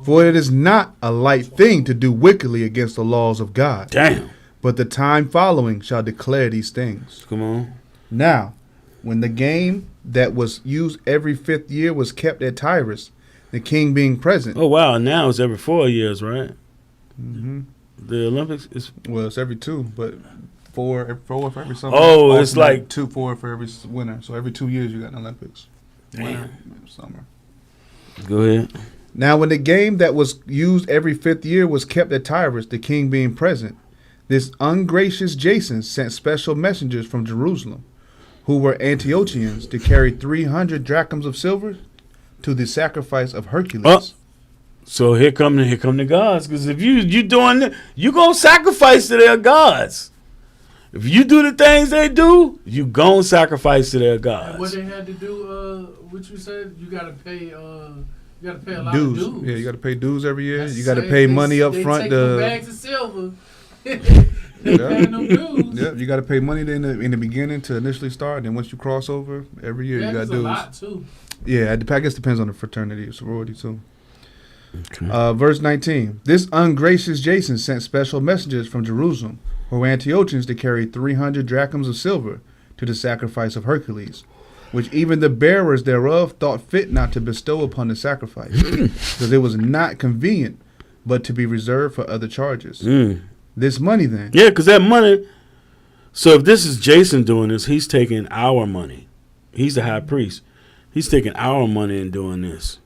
For it is not a light thing to do wickedly against the laws of God. Damn. But the time following shall declare these things. Come on. Now, when the game that was used every 5th year was kept at Tyrus, the king being present. Oh, wow. Now it's every 4 years, right? Mm-hmm. The Olympics is... Well, it's every 2, but four for every summer. Oh, it's like... 4 for every winter. So every 2 years you got an Olympics. Damn. Winter, summer. Go ahead. Now, when the game that was used every 5th year was kept at Tyrus, the king being present, this ungracious Jason sent special messengers from Jerusalem, who were Antiochians, to carry 300 drachms of silver to the sacrifice of Hercules. So here come the gods, because if you doing it, you gonna sacrifice to their gods. If you do the things they do, you gonna sacrifice to their gods. And what they had to do, what you said, you gotta pay. You got to pay a lot dues. of dues. Yeah, you got to pay dues every year. That's you got to pay money up front. They take bags of silver. Paying them dues. Yeah, you got to pay money in the beginning to initially start. And then once you cross over, every year you got dues. a lot too. Yeah, I guess it depends on the fraternity or sorority too. Okay. Verse 19. This ungracious Jason sent special messengers from Jerusalem, who were Antiochians, to carry 300 drachms of silver to the sacrifice of Hercules, which even the bearers thereof thought fit not to bestow upon the sacrifice, because it was not convenient, but to be reserved for other charges. This money then. Yeah, because that money So if this is Jason doing this, he's taking our money. He's the high priest. He's taking our money and doing this.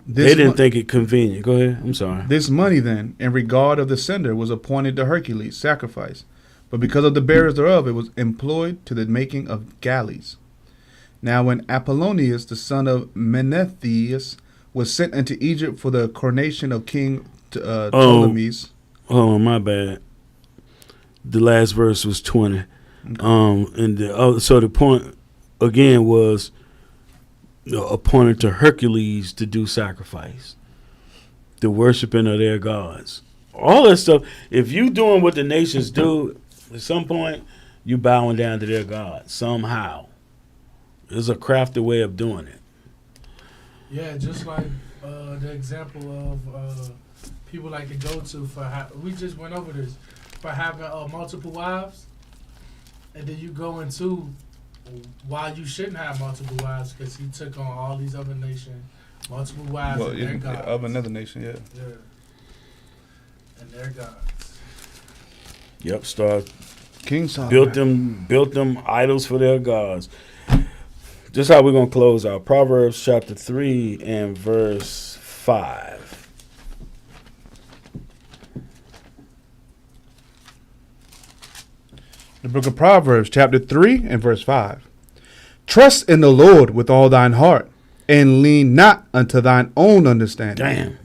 They didn't think it convenient. Go ahead. I'm sorry. This money, then, in regard of the sender, was appointed to Hercules' sacrifice, but because of the bearers thereof, it was employed to the making of galleys. Now when Apollonius, the son of Menethius, was sent into Egypt for the coronation of King Ptolemies. Oh, my bad. The last verse was 20. And so the point again was appointed to Hercules to do sacrifice, the worshiping of their gods, all that stuff. If you doing what the nations do, at some point you bowing down to their God somehow. There's a crafty way of doing it. Yeah, just like the example of people like to go to for we just went over this, for having multiple wives, and then you go into why you shouldn't have multiple wives, because he took on all these other nations, multiple wives, and their gods. Of another nation, yeah. And their gods. Yep, start King Solomon built them idols for their gods. This is how we're gonna close out. Proverbs chapter 3 and verse 5. The book of Proverbs, chapter 3 and verse 5. Trust in the Lord with all thine heart, and lean not unto thine own understanding.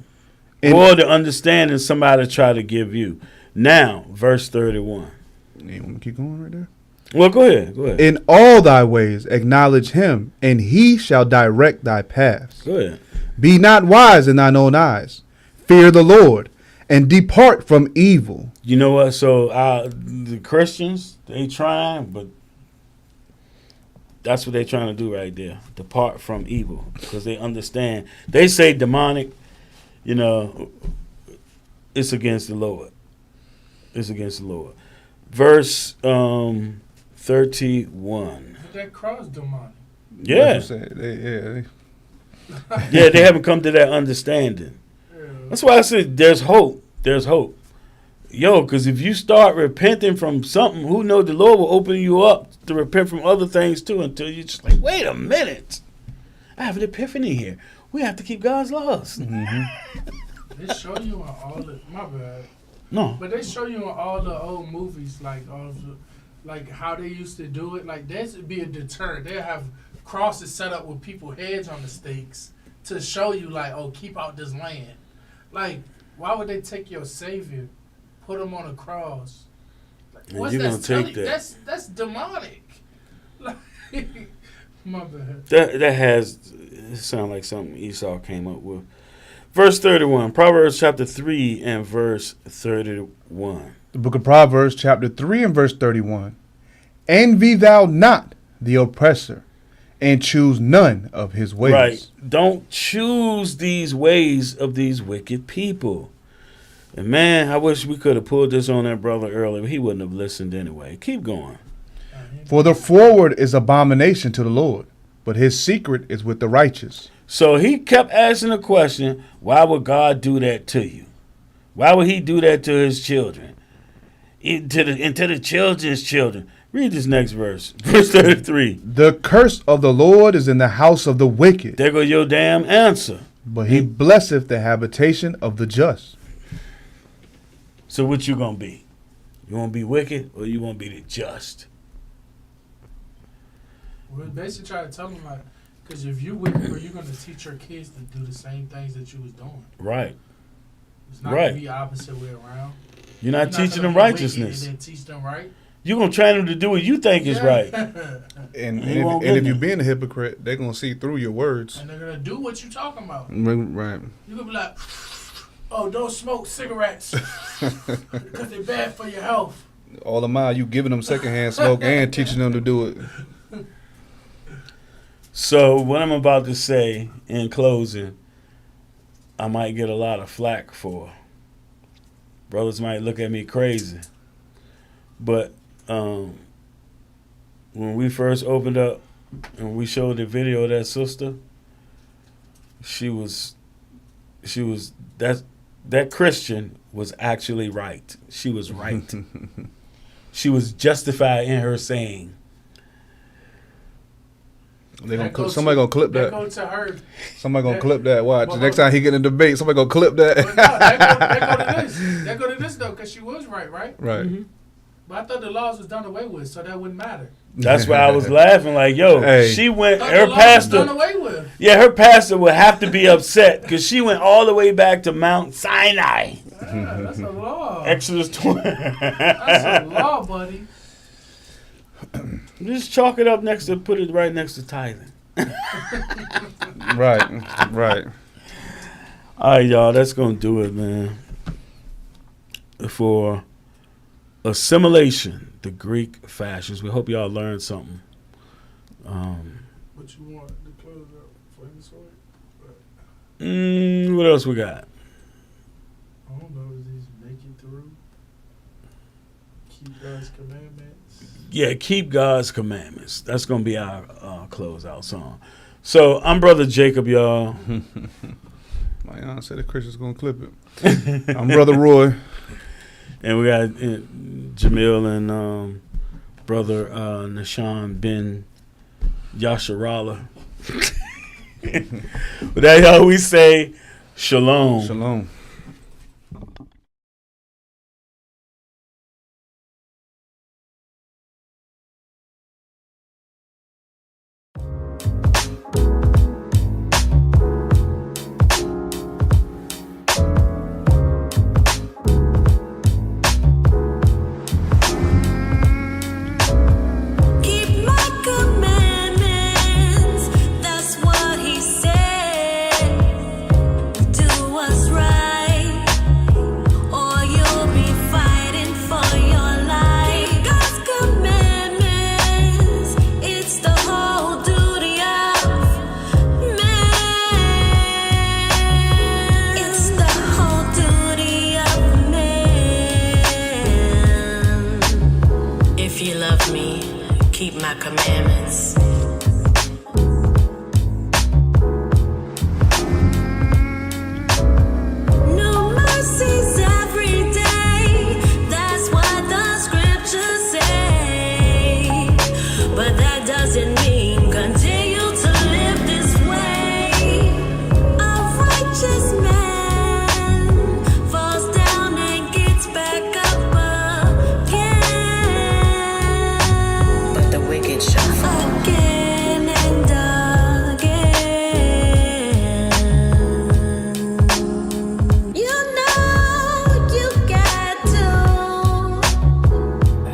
Damn. Or the understanding somebody try to give you. Now, verse 31. You want me to keep going right there? Well, go ahead. Go ahead. In all thy ways acknowledge him, and he shall direct thy paths. Go ahead. Be not wise in thine own eyes. Fear the Lord, and depart from evil. You know what? So the Christians, they trying, but that's what they're trying to do right there. Depart from evil, because they understand. They say demonic, it's against the Lord. It's against the Lord. Verse 31. But that cross demonic. Yeah. Yeah, they haven't come to that understanding. That's why I said there's hope. There's hope. Yo, because if you start repenting from something, who knows, the Lord will open you up to repent from other things too, until you're just like, wait a minute. I have an epiphany here. We have to keep God's laws. Mm-hmm. They show you on all the, my bad. No. But they show you on all the old movies, like how they used to do it. Like, this would be a deterrent. They'll have crosses set up with people's heads on the stakes to show you, like, oh, keep out this land. Like, why would they take your Savior, put him on a cross? Like, what's you're that gonna take that? That's demonic. Like, my bad. That has, it sounds like something Esau came up with. Verse 31, Proverbs chapter 3 and verse 31. The book of Proverbs, chapter 3 and verse 31. Envy thou not the oppressor, and choose none of his ways. Right. Don't choose these ways of these wicked people. And man, I wish we could have pulled this on that brother earlier, but he wouldn't have listened anyway. Keep going. For the forward is abomination to the Lord, but his secret is with the righteous. So he kept asking the question, why would God do that to you? Why would he do that to his children? And to the children's children. Read this next verse. Verse 33. The curse of the Lord is in the house of the wicked. There go your damn answer. But he blesseth the habitation of the just. So what you going to be? You want to be wicked or you want to be the just? We're basically trying to tell them, like, because if you wicked, you're going to teach your kids to do the same things that you was doing. Right. It's not going to be the opposite way around. You're not teaching them righteousness. And then teach them right. You're going to train them to do what you think is right. And if you're being a hypocrite, they're going to see through your words. And they're going to do what you're talking about. Right. You're going to be like, oh, don't smoke cigarettes because they're bad for your health. All the while you giving them secondhand smoke and teaching them to do it. So what I'm about to say in closing, I might get a lot of flack for. Brothers might look at me crazy. But when we first opened up and we showed the video of that sister, that Christian was actually right. She was right. she was justified in her saying. Somebody gonna clip that. Go to her. Somebody gonna clip that. Watch. The next time he get in a debate, somebody gonna clip that. But no, that go to this. That go to this though, because she was right? Right. Mm-hmm. But I thought the laws was done away with, so that wouldn't matter. That's why I was laughing. Like, yo, Hey. she went. Thought Her the laws was done pastor. away with. Yeah, her pastor would have to be upset because she went all the way back to Mount Sinai. Yeah, that's a law. Exodus 20. That's a law, buddy. Just chalk it up next to, put it right next to tithing. Right. All right, y'all, that's going to do it, man. For Assimilation, the Greek fashions. We hope y'all learned something. What you want to close up for any sort? What else we got? I don't know. Is these make it through? Keep God's commandments. Yeah, keep God's commandments. That's going to be our closeout song. So, I'm Brother Jacob, y'all. My aunt said the Christian's gonna clip it. I'm Brother Roy. And we got Jamil and Brother Nashawn bin Yasharala. But that y'all, we say shalom. Shalom. Keep my commandments, that's what he said. Do what's right, or you'll be fighting for your life. Keep God's commandments, it's the whole duty of man. It's the whole duty of man. If you love me, keep my commandments. New mercies every day, that's what the scriptures say. But that doesn't mean continue to live this way. A righteous man falls down and gets back up again. But the wicked shall fall again and again. You know you got to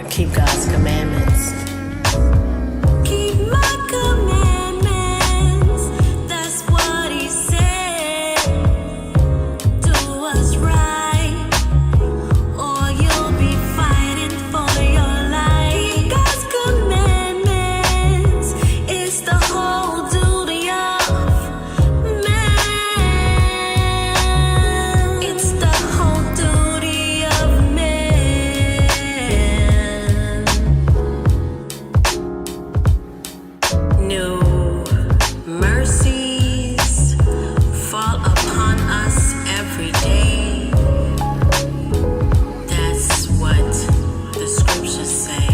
keep God's commandments. Keep my commandments, that's what he said. Do what's right, or you'll be fighting for your life. God's commandments is the whole duty of man. It's the whole duty of man. New mercies fall upon us every day. That's what the scriptures say.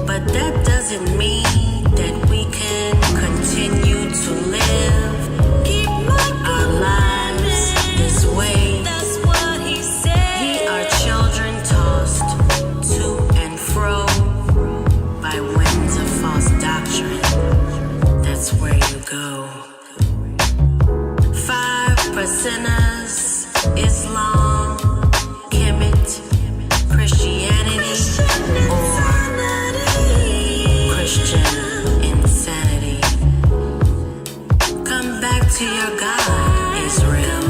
But that doesn't mean that we can continue to live. Keep our lives this way. That's what he said. We are children tossed to and fro by winds of false doctrine. That's where you go. 5%ers, Islam, Kemet, Christianity, or Christian insanity. Come back to your God, Israel.